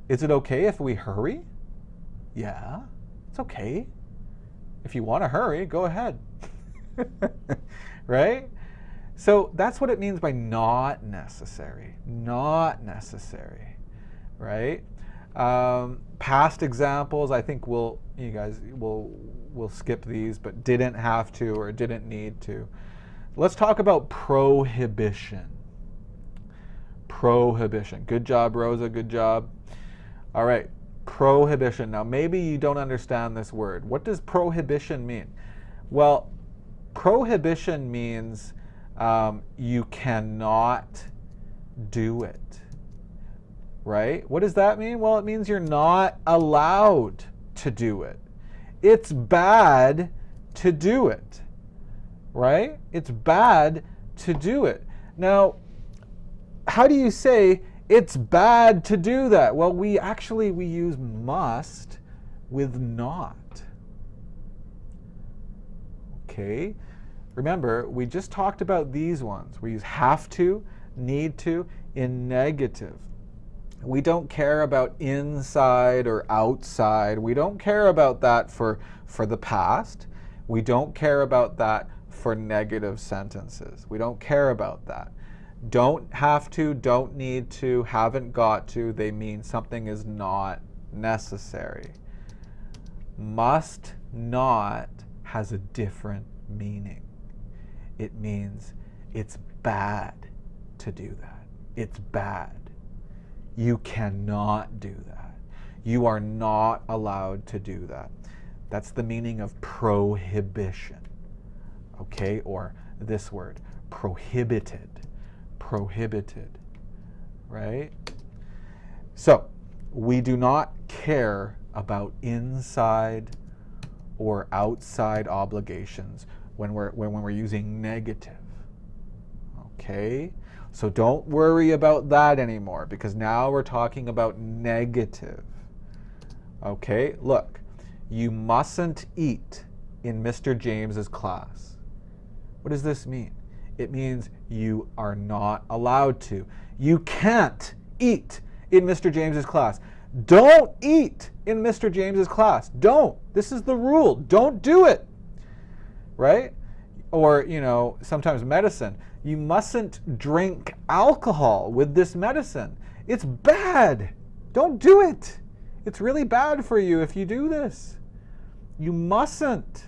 Is it okay if we hurry? Yeah, it's okay. If you want to hurry, go ahead. Right? So that's what it means by not necessary. Not necessary. Right? Past examples, I think we'll skip these, but didn't have to or didn't need to. Let's talk about prohibition. Prohibition. Good job, Rosa. Good job. All right. Prohibition. Now, maybe you don't understand this word. What does prohibition mean? Well, prohibition means you cannot do it. Right? What does that mean? Well, it means you're not allowed to do it. It's bad to do it. Right? It's bad to do it. Now, how do you say it's bad to do that? Well, we use must with not. Okay? Remember, we just talked about these ones. We use have to, need to in negative. We don't care about inside or outside. We don't care about that for the past. We don't care about that for negative sentences. We don't care about that. Don't have to, don't need to, haven't got to. They mean something is not necessary. Must not has a different meaning. It means it's bad to do that. It's bad. You cannot do that. You are not allowed to do that. That's the meaning of prohibition. Okay? Or this word, prohibited. Prohibited. Right? So, we do not care about inside or outside obligations when we're using negative. Okay? So don't worry about that anymore, because now we're talking about negative. Okay, look, you mustn't eat in Mr. James's class. What does this mean? It means you are not allowed to. You can't eat in Mr. James's class. Don't eat in Mr. James's class. Don't. This is the rule. Don't do it. Right? Or, sometimes medicine. You mustn't drink alcohol with this medicine. It's bad. Don't do it. It's really bad for you if you do this. You mustn't.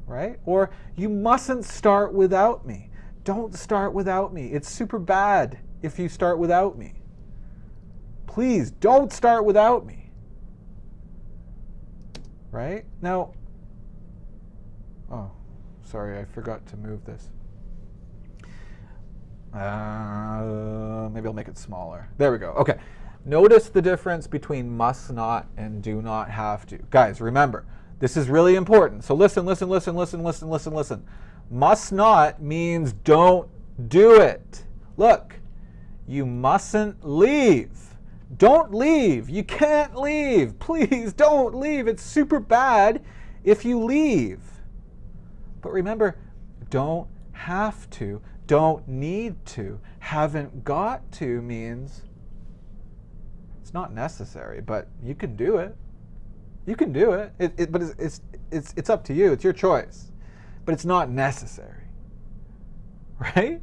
Right? Or you mustn't start without me. Don't start without me. It's super bad if you start without me. Please don't start without me. Right? Now, sorry, I forgot to move this. Maybe I'll make it smaller. There we go. Okay. Notice the difference between must not and do not have to. Guys, remember, this is really important. So listen. Must not means don't do it. Look, you mustn't leave. Don't leave. You can't leave. Please don't leave. It's super bad if you leave. But remember, don't have to, don't need to, haven't got to means it's not necessary, but you can do it. You can do it. But it's up to you. It's your choice. But it's not necessary. Right?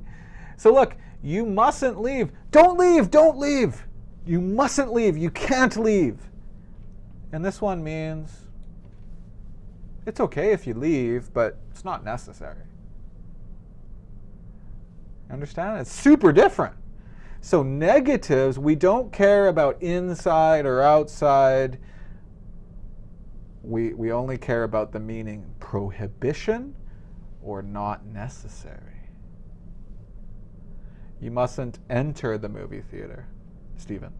So look, you mustn't leave. Don't leave. Don't leave. You mustn't leave. You can't leave. And this one means it's okay if you leave, but it's not necessary. Understand? It's super different. So negatives, we don't care about inside or outside. We only care about the meaning prohibition or not necessary. You mustn't enter the movie theater, Stephen.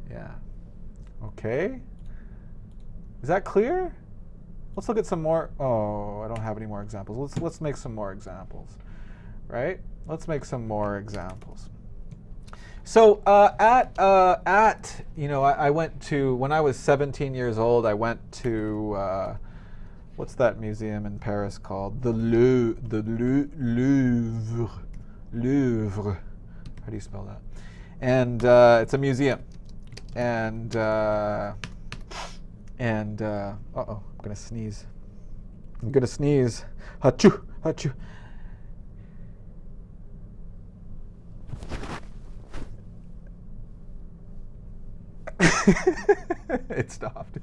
Yeah. Okay. Is that clear? Let's look at some more. Oh, I don't have any more examples. Let's make some more examples. Right? Let's make some more examples. So I went to, when I was 17 years old, I went to what's that museum in Paris called? The Louvre. Louvre. How do you spell that? And it's a museum. And uh-oh, I'm gonna sneeze. I'm gonna sneeze. Achoo, achoo. It stopped.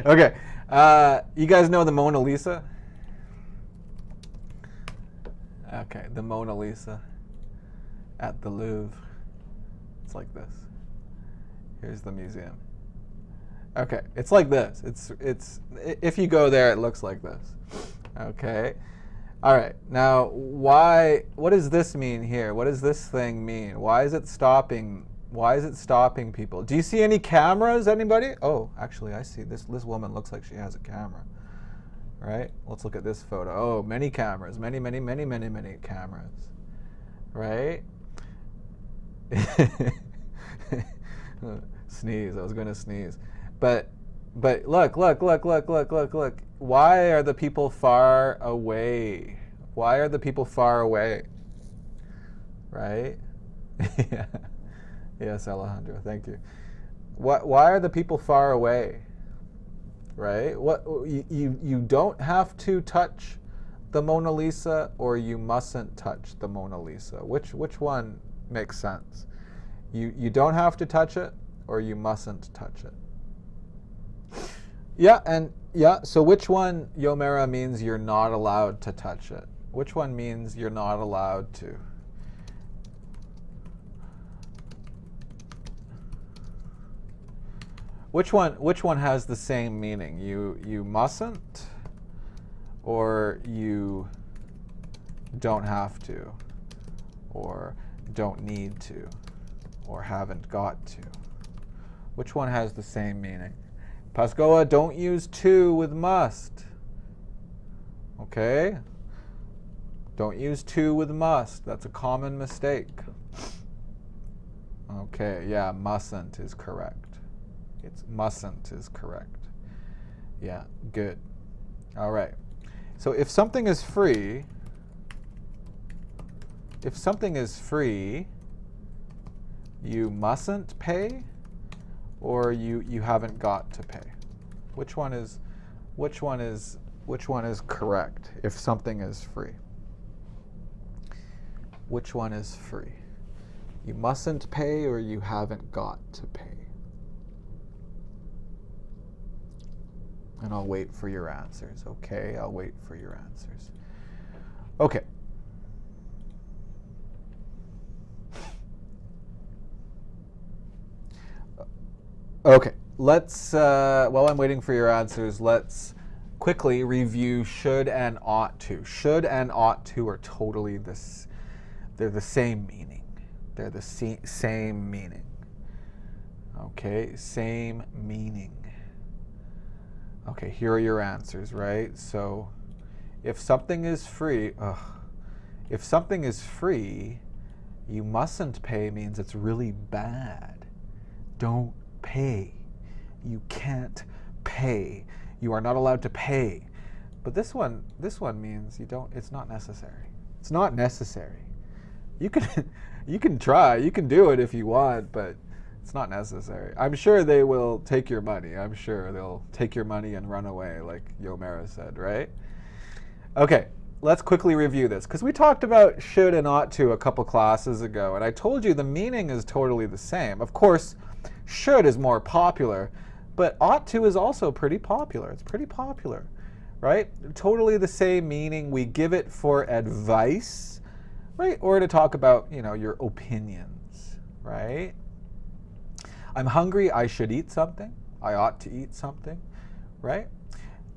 Okay, you guys know the Mona Lisa? Okay, the Mona Lisa at the Louvre. It's like this. Here's the museum. Okay, it's like this. It's if you go there, it looks like this. Okay. All right. Now, what does this mean here? What does this thing mean? Why is it stopping? Why is it stopping people? Do you see any cameras, anybody? Oh, actually, I see this woman looks like she has a camera. Right? Let's look at this photo. Oh, many cameras. Many cameras. Right? Sneeze. I was going to sneeze. But look. Why are the people far away? Why are the people far away? Right? Yeah. Yes, Alejandro. Thank you. Why are the people far away? Right? What you don't have to touch the Mona Lisa, or you mustn't touch the Mona Lisa. Which one makes sense? You don't have to touch it, or you mustn't touch it. Yeah, so which one, Yomera, means you're not allowed to touch it? Which one means you're not allowed to? Which one has the same meaning? You mustn't, or you don't have to, or don't need to, or haven't got to? Which one has the same meaning? Pascoa, don't use to with must. Okay? Don't use to with must. That's a common mistake. Okay, yeah, mustn't is correct. It's mustn't is correct. Yeah, good. All right. So if something is free, you mustn't pay, or you haven't got to pay. Which one is correct if something is free? Which one is free? You mustn't pay, or you haven't got to pay? And I'll wait for your answers. Okay, I'll wait for your answers. Okay. Okay, let's, while I'm waiting for your answers, let's quickly review should and ought to. Should and ought to are totally this, they're the same meaning. They're the same meaning. Okay, same meaning. Okay, here are your answers, right? So if something is free, you mustn't pay means it's really bad. Don't pay. You can't pay. You are not allowed to pay. But this one means it's not necessary. It's not necessary. You can try, you can do it if you want, but it's not necessary. I'm sure they will take your money. I'm sure they'll take your money and run away, like Yomera said, right? Okay, let's quickly review this, because we talked about should and ought to a couple classes ago, and I told you the meaning is totally the same. Of course, should is more popular, but ought to is also pretty popular. It's pretty popular, right? Totally the same meaning. We give it for advice, right? Or to talk about, your opinions, right? I'm hungry, I should eat something. I ought to eat something, right?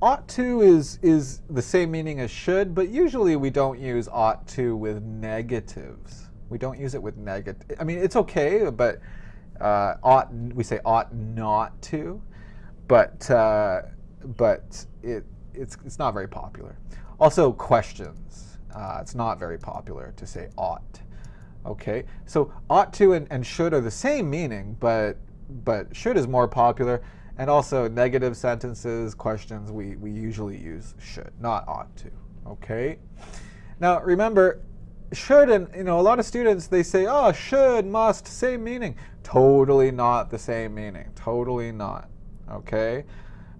Ought to is the same meaning as should, but usually we don't use ought to with negatives. We don't use it with negative. I mean, it's okay, but we say ought not to, but it's not very popular. Also, questions. It's not very popular to say ought. Okay, so ought to and should are the same meaning, but should is more popular. And also negative sentences, questions, we usually use should, not ought to. Okay. Now remember, should, and a lot of students, they say, oh, should, must, same meaning. Totally not the same meaning. Totally not. Okay.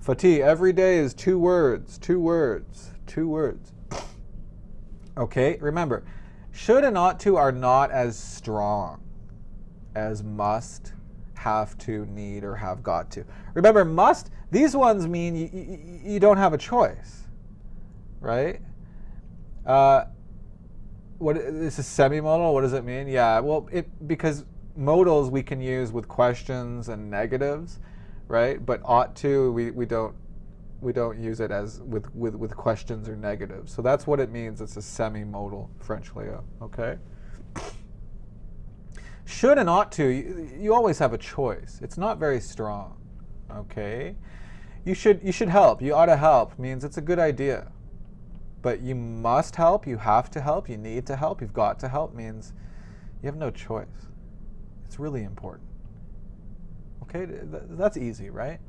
Fatih, every day is 2 words, 2 words, 2 words. Okay, remember, should and ought to are not as strong as must, have to, need, or have got to. Remember, must, these ones mean you don't have a choice, right? This is semi-modal, what does it mean? Yeah, well, because modals we can use with questions and negatives, right? But ought to, we don't use it as with questions or negatives. So that's what it means. It's a semi-modal French Leo, okay? Should and ought to, you always have a choice. It's not very strong, okay? You should help. You ought to help means it's a good idea. But you must help, you have to help, you need to help, you've got to help means you have no choice. It's really important. Okay, that's easy, right?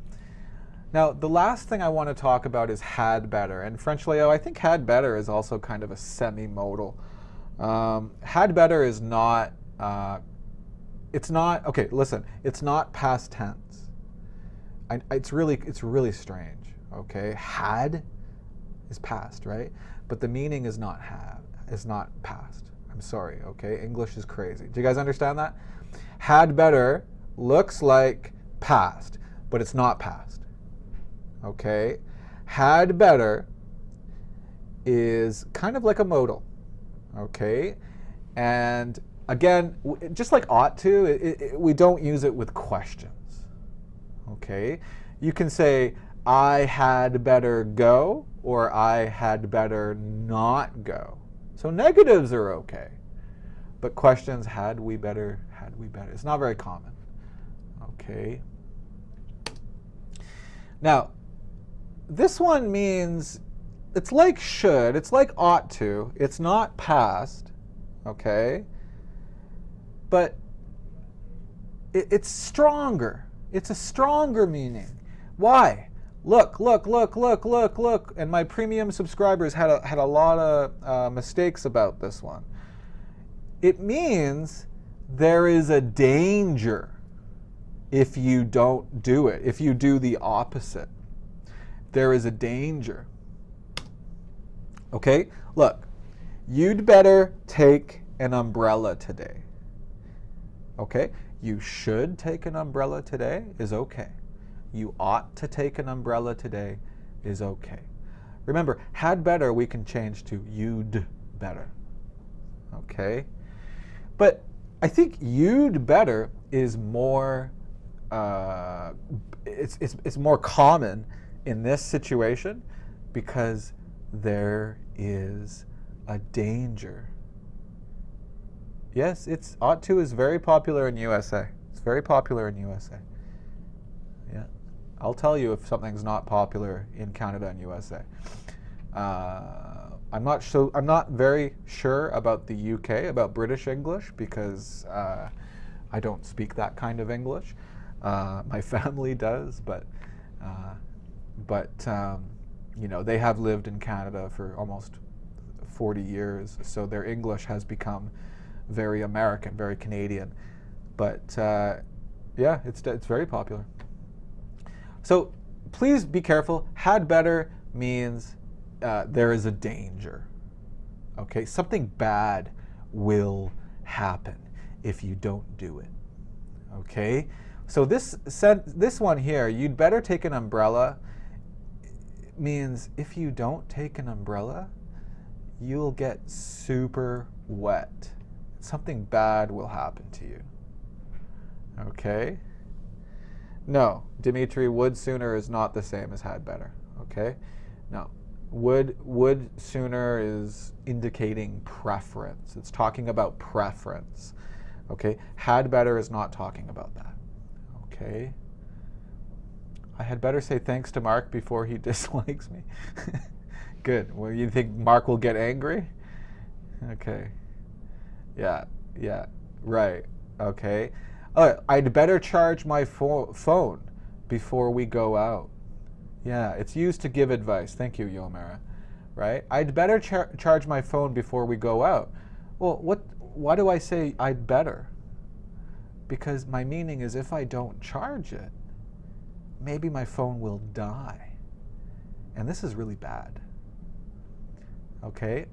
Now, the last thing I want to talk about is had better. And French Leo, I think had better is also kind of a semi-modal. Had better is not, it's not, okay, listen, it's not past tense. It's really strange, okay? Had is past, right? But the meaning is not have, is not past. I'm sorry, okay? English is crazy. Do you guys understand that? Had better looks like past, but it's not past. Okay? Had better is kind of like a modal. Okay? And again, just like ought to, we don't use it with questions. Okay? You can say, I had better go, or I had better not go. So negatives are okay. But questions, had we better, it's not very common. Okay? Now, this one means, it's like should, it's like ought to, it's not past, okay? But it's stronger. It's a stronger meaning. Why? Look. And my premium subscribers had a lot of mistakes about this one. It means there is a danger if you don't do it, if you do the opposite. There is a danger. Okay? Look, you'd better take an umbrella today. Okay? You should take an umbrella today is okay. You ought to take an umbrella today is okay. Remember, had better we can change to you'd better. Okay? But I think you'd better is more, it's more common in this situation because there is a danger. Yes, it's ought to is very popular in USA. It's very popular in USA. Yeah, I'll tell you if something's not popular in Canada and USA. I'm not very sure about the UK, about British English, because I don't speak that kind of English. My family does, but they have lived in Canada for almost 40 years, so their English has become very American, very Canadian. But yeah, it's very popular. So please be careful. Had better means there is a danger. Okay, something bad will happen if you don't do it. Okay, so this one here, you'd better take an umbrella, means if you don't take an umbrella, you'll get super wet. Something bad will happen to you. Okay? No, Dimitri, would sooner is not the same as had better. Okay? No. Would sooner is indicating preference. It's talking about preference. Okay? Had better is not talking about that. Okay? I had better say thanks to Mark before he dislikes me. Good. Well, you think Mark will get angry? Okay. Yeah. Yeah, right. Okay. I'd better charge my phone before we go out. Yeah, it's used to give advice. Thank you, Yomara. Right? I'd better charge my phone before we go out. Well, why do I say I'd better? Because my meaning is if I don't charge it, maybe my phone will die. And this is really bad. Okay?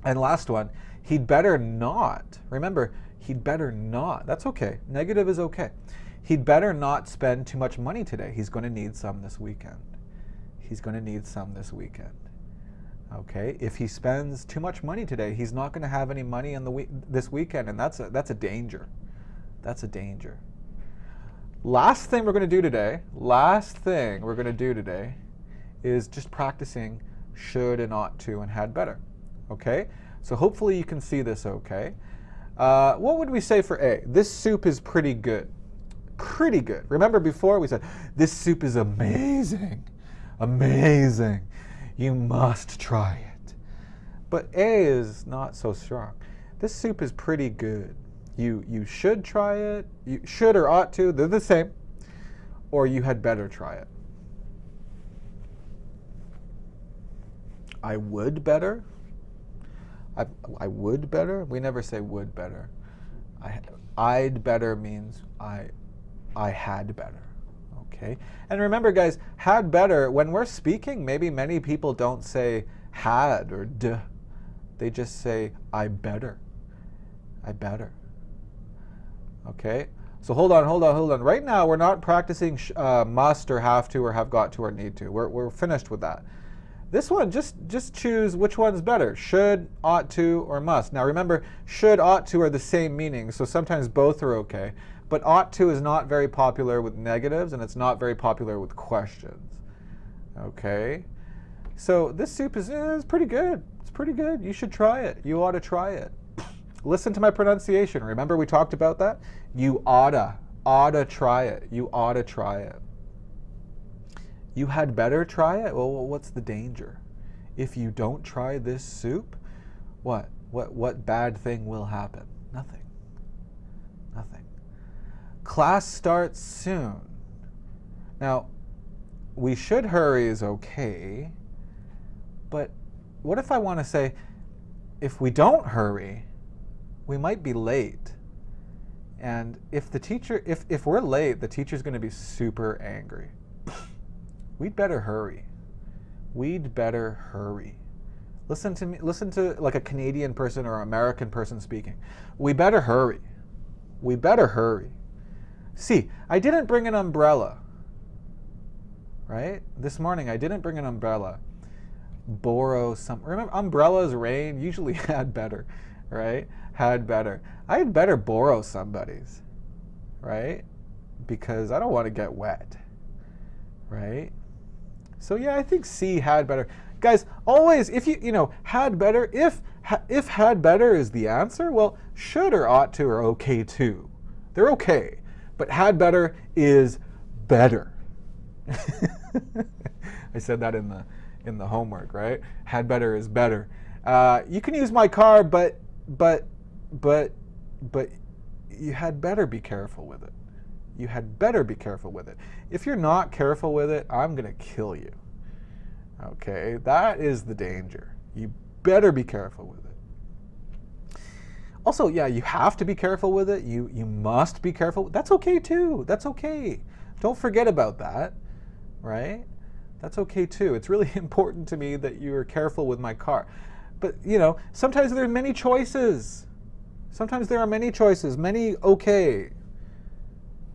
And last one, he'd better not. Remember, he'd better not. That's okay. Negative is okay. He'd better not spend too much money today. He's going to need some this weekend. He's going to need some this weekend. Okay? If he spends too much money today, he's not going to have any money in this weekend, and that's a danger. That's a danger. Last thing we're going to do today is just practicing should and ought to and had better. Okay? So hopefully you can see this okay. What would we say for A? This soup is pretty good. Pretty good. Remember before we said, this soup is amazing. Amazing. You must try it. But A is not so strong. This soup is pretty good. You should try it. You should or ought to, they're the same. Or you had better try it. I would better. I would better. We never say would better. I'd better means I had better. Okay? And remember guys, had better, when we're speaking, maybe many people don't say had or d. They just say I better. I better. Okay? So hold on. Right now we're not practicing must or have to or have got to or need to. We're finished with that. This one, just choose which one's better, should, ought to, or must. Now remember, should, ought to are the same meaning, so sometimes both are okay. But ought to is not very popular with negatives, and it's not very popular with questions. Okay? So this soup is pretty good. It's pretty good. You should try it. You ought to try it. Listen to my pronunciation. Remember we talked about that? You oughta try it. You oughta try it. You had better try it? Well, what's the danger? If you don't try this soup, what bad thing will happen? Nothing. Nothing. Class starts soon. Now, we should hurry is okay, but what if I want to say, if we don't hurry, we might be late. And if we're late, the teacher's going to be super angry. We'd better hurry. We'd better hurry. Listen to me, listen to like a Canadian person or American person speaking. We better hurry. We better hurry. See, I didn't bring an umbrella. Right? This morning I didn't bring an umbrella. Borrow some, remember umbrellas rain, usually had better, right? Had better. I had better borrow somebody's, right? Because I don't want to get wet, right? So yeah, I think C, had better. Guys, always, if had better, if had better is the answer, well, should or ought to are okay too. They're okay. But had better is better. I said that in the homework, right? Had better is better. You can use my car, but you had better be careful with it. You had better be careful with it. If you're not careful with it, I'm going to kill you. Okay? That is the danger. You better be careful with it. Also, yeah, you have to be careful with it. You must be careful. That's okay too. That's okay. Don't forget about that, right? That's okay too. It's really important to me that you are careful with my car. But, sometimes there are many choices. Sometimes there are many choices, many okay.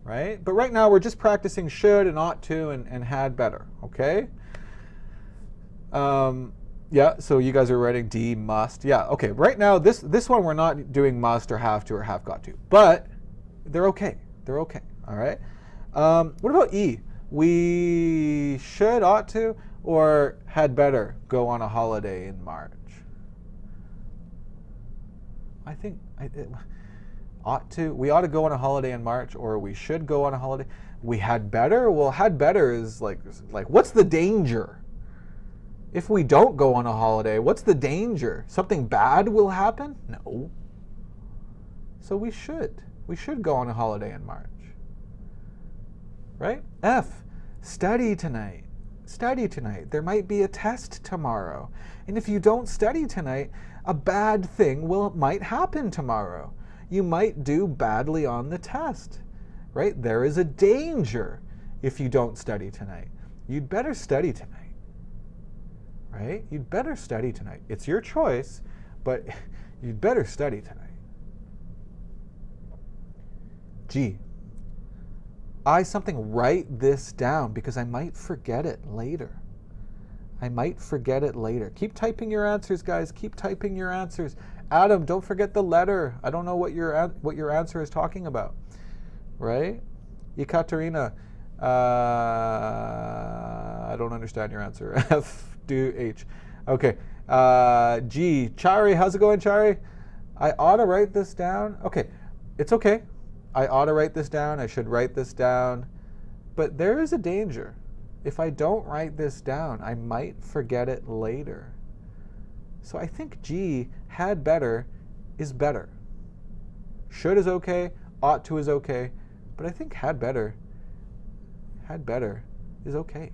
Right? But right now we're just practicing should and ought to and had better, okay? Yeah, so you guys are writing D, must. Yeah, okay. Right now, this one we're not doing must or have to or have got to. But they're okay. They're okay, all right? What about E? We should, ought to, or had better go on a holiday in March? I think ought to. We ought to go on a holiday in March, or we should go on a holiday. We had better? Well, had better is like what's the danger? If we don't go on a holiday, what's the danger? Something bad will happen? No. So we should go on a holiday in March. Right? F, study tonight. Study tonight. There might be a test tomorrow. And if you don't study tonight, a bad thing might happen tomorrow. You might do badly on the test. Right? There is a danger if you don't study tonight. You'd better study tonight. Right? You'd better study tonight. It's your choice, but you'd better study tonight. G, write this down because I might forget it later. I might forget it later. Keep typing your answers, guys. Keep typing your answers. Adam, don't forget the letter. I don't know what your answer is talking about. Right? Ekaterina, I don't understand your answer. F, do H. Okay. G, Chari, how's it going, Chari? I ought to write this down. Okay. It's okay. I ought to write this down. I should write this down. But there is a danger. If I don't write this down, I might forget it later. So I think G, had better, is better. Should is okay. Ought to is okay. But I think had better is okay.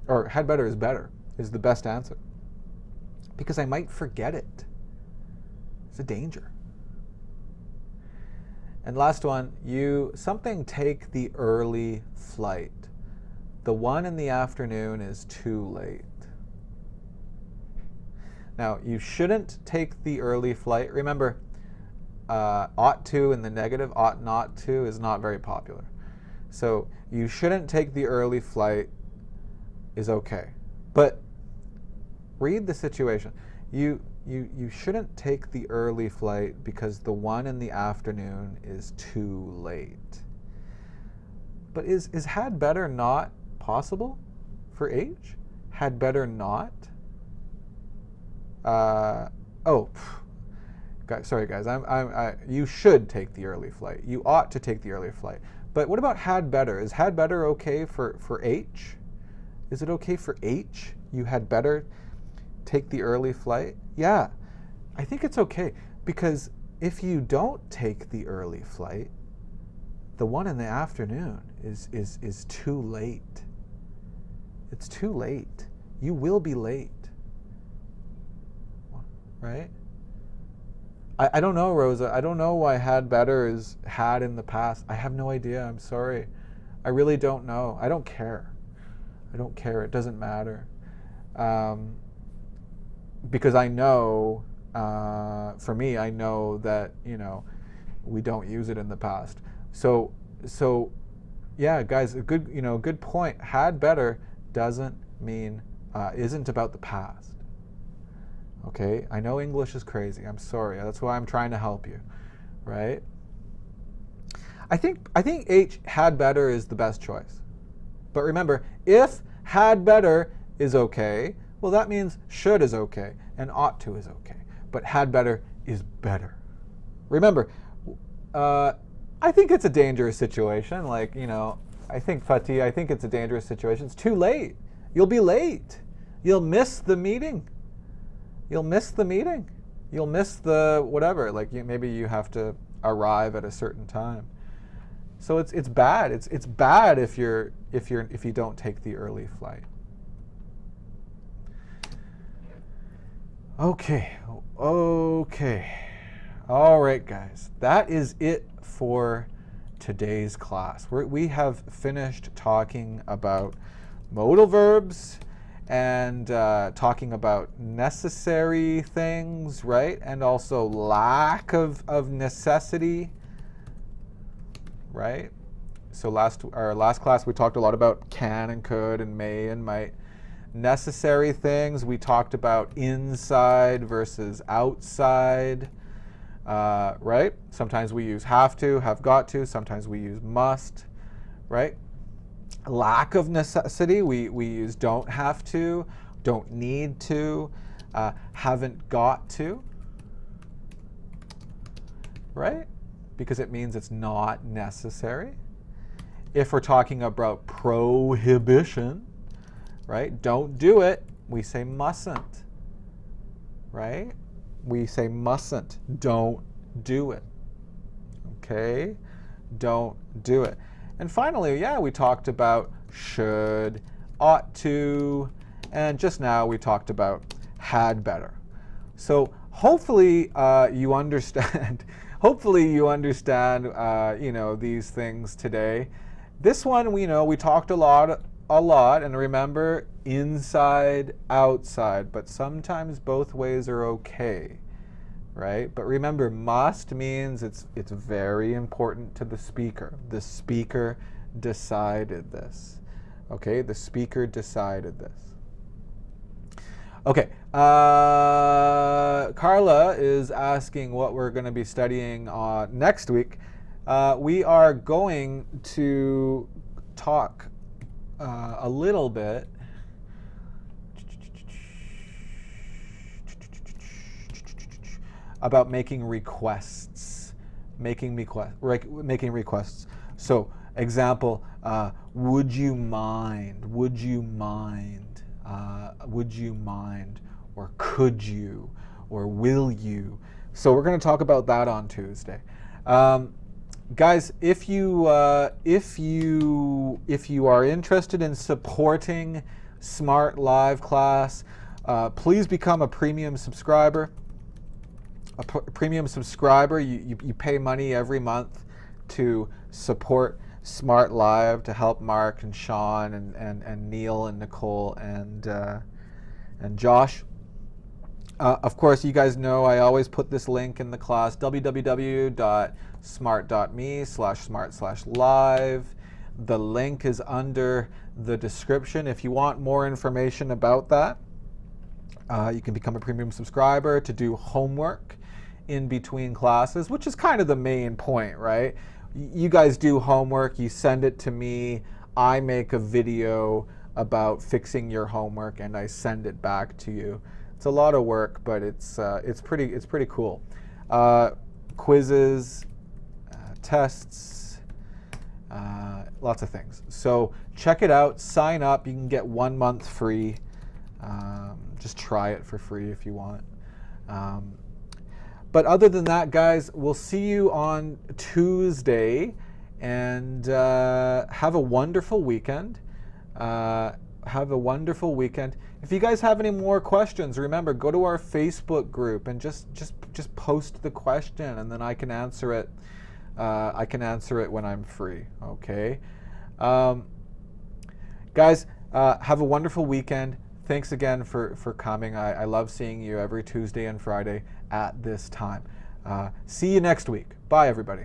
Or had better is the best answer. Because I might forget it. It's a danger. And last one, take the early flight. The one in the afternoon is too late. Now, you shouldn't take the early flight. Remember, ought to in the negative, ought not to is not very popular. So you shouldn't take the early flight is okay. But read the situation. You shouldn't take the early flight because the one in the afternoon is too late. But is had better not possible for H? Had better not? Sorry guys, you should take the early flight. You ought to take the early flight. But what about had better? Is had better okay for H? Is it okay for H? You had better take the early flight? Yeah, I think it's okay. Because if you don't take the early flight, the one in the afternoon is too late. It's too late. You will be late. Right? I don't know, Rosa. I don't know why had better is had in the past. I have no idea. I'm sorry. I really don't know. I don't care. I don't care. It doesn't matter. Because I know, for me, I know that, we don't use it in the past. So yeah, guys, a good point. Had better doesn't mean, isn't about the past. Okay, I know English is crazy. I'm sorry. That's why I'm trying to help you, right? I think H, had better, is the best choice. But remember, if had better is okay, well, that means should is okay and ought to is okay. But had better is better. Remember, I think it's a dangerous situation. I think it's a dangerous situation. It's too late. You'll be late. You'll miss the meeting. You'll miss the meeting. You'll miss the whatever. Maybe you have to arrive at a certain time. So it's bad. It's bad if you don't take the early flight. Okay. All right, guys. That is it for today's class. We have finished talking about modal verbs and talking about necessary things, right? And also lack of necessity, right? So our last class we talked a lot about can and could and may and might. Necessary things, we talked about inside versus outside, right? Sometimes we use have to, have got to. Sometimes we use must, right? Lack of necessity, we use don't have to, don't need to, haven't got to, right? Because it means it's not necessary. If we're talking about prohibition, right? Don't do it, we say mustn't, right? We say mustn't, don't do it. Okay? Don't do it. And finally, yeah, we talked about should, ought to, and just now we talked about had better. So hopefully you understand. Hopefully you understand, these things today. This one we talked a lot, and remember, inside, outside, but sometimes both ways are okay, right? But remember, must means it's very important to the speaker. The speaker decided this. Okay, the speaker decided this. Okay, Carla is asking what we're going to be studying next week. We are going to talk a little bit about making requests. Making requests. So, example, would you mind? Would you mind? Would you mind? Or could you? Or will you? So we're going to talk about that on Tuesday. Guys, if you are interested in supporting Smrt Live class, please become a premium subscriber. Premium subscriber, you pay money every month to support Smrt Live, to help Mark and Sean and Neil and Nicole and Josh. Of course, you guys know I always put this link in the class, www.smrt.me/smrt/live. The link is under the description. If you want more information about that, you can become a premium subscriber to do homework in between classes, which is kind of the main point, right? You guys do homework, you send it to me, I make a video about fixing your homework, and I send it back to you. It's a lot of work, but it's pretty cool. Quizzes, tests, lots of things. So check it out, sign up, you can get 1 month free. Just try it for free if you want. But other than that, guys, we'll see you on Tuesday, and have a wonderful weekend. Have a wonderful weekend. If you guys have any more questions, remember, go to our Facebook group and just post the question, and then I can answer it. I can answer it when I'm free. Okay, guys, have a wonderful weekend. Thanks again for coming. I love seeing you every Tuesday and Friday at this time. See you next week. Bye, everybody.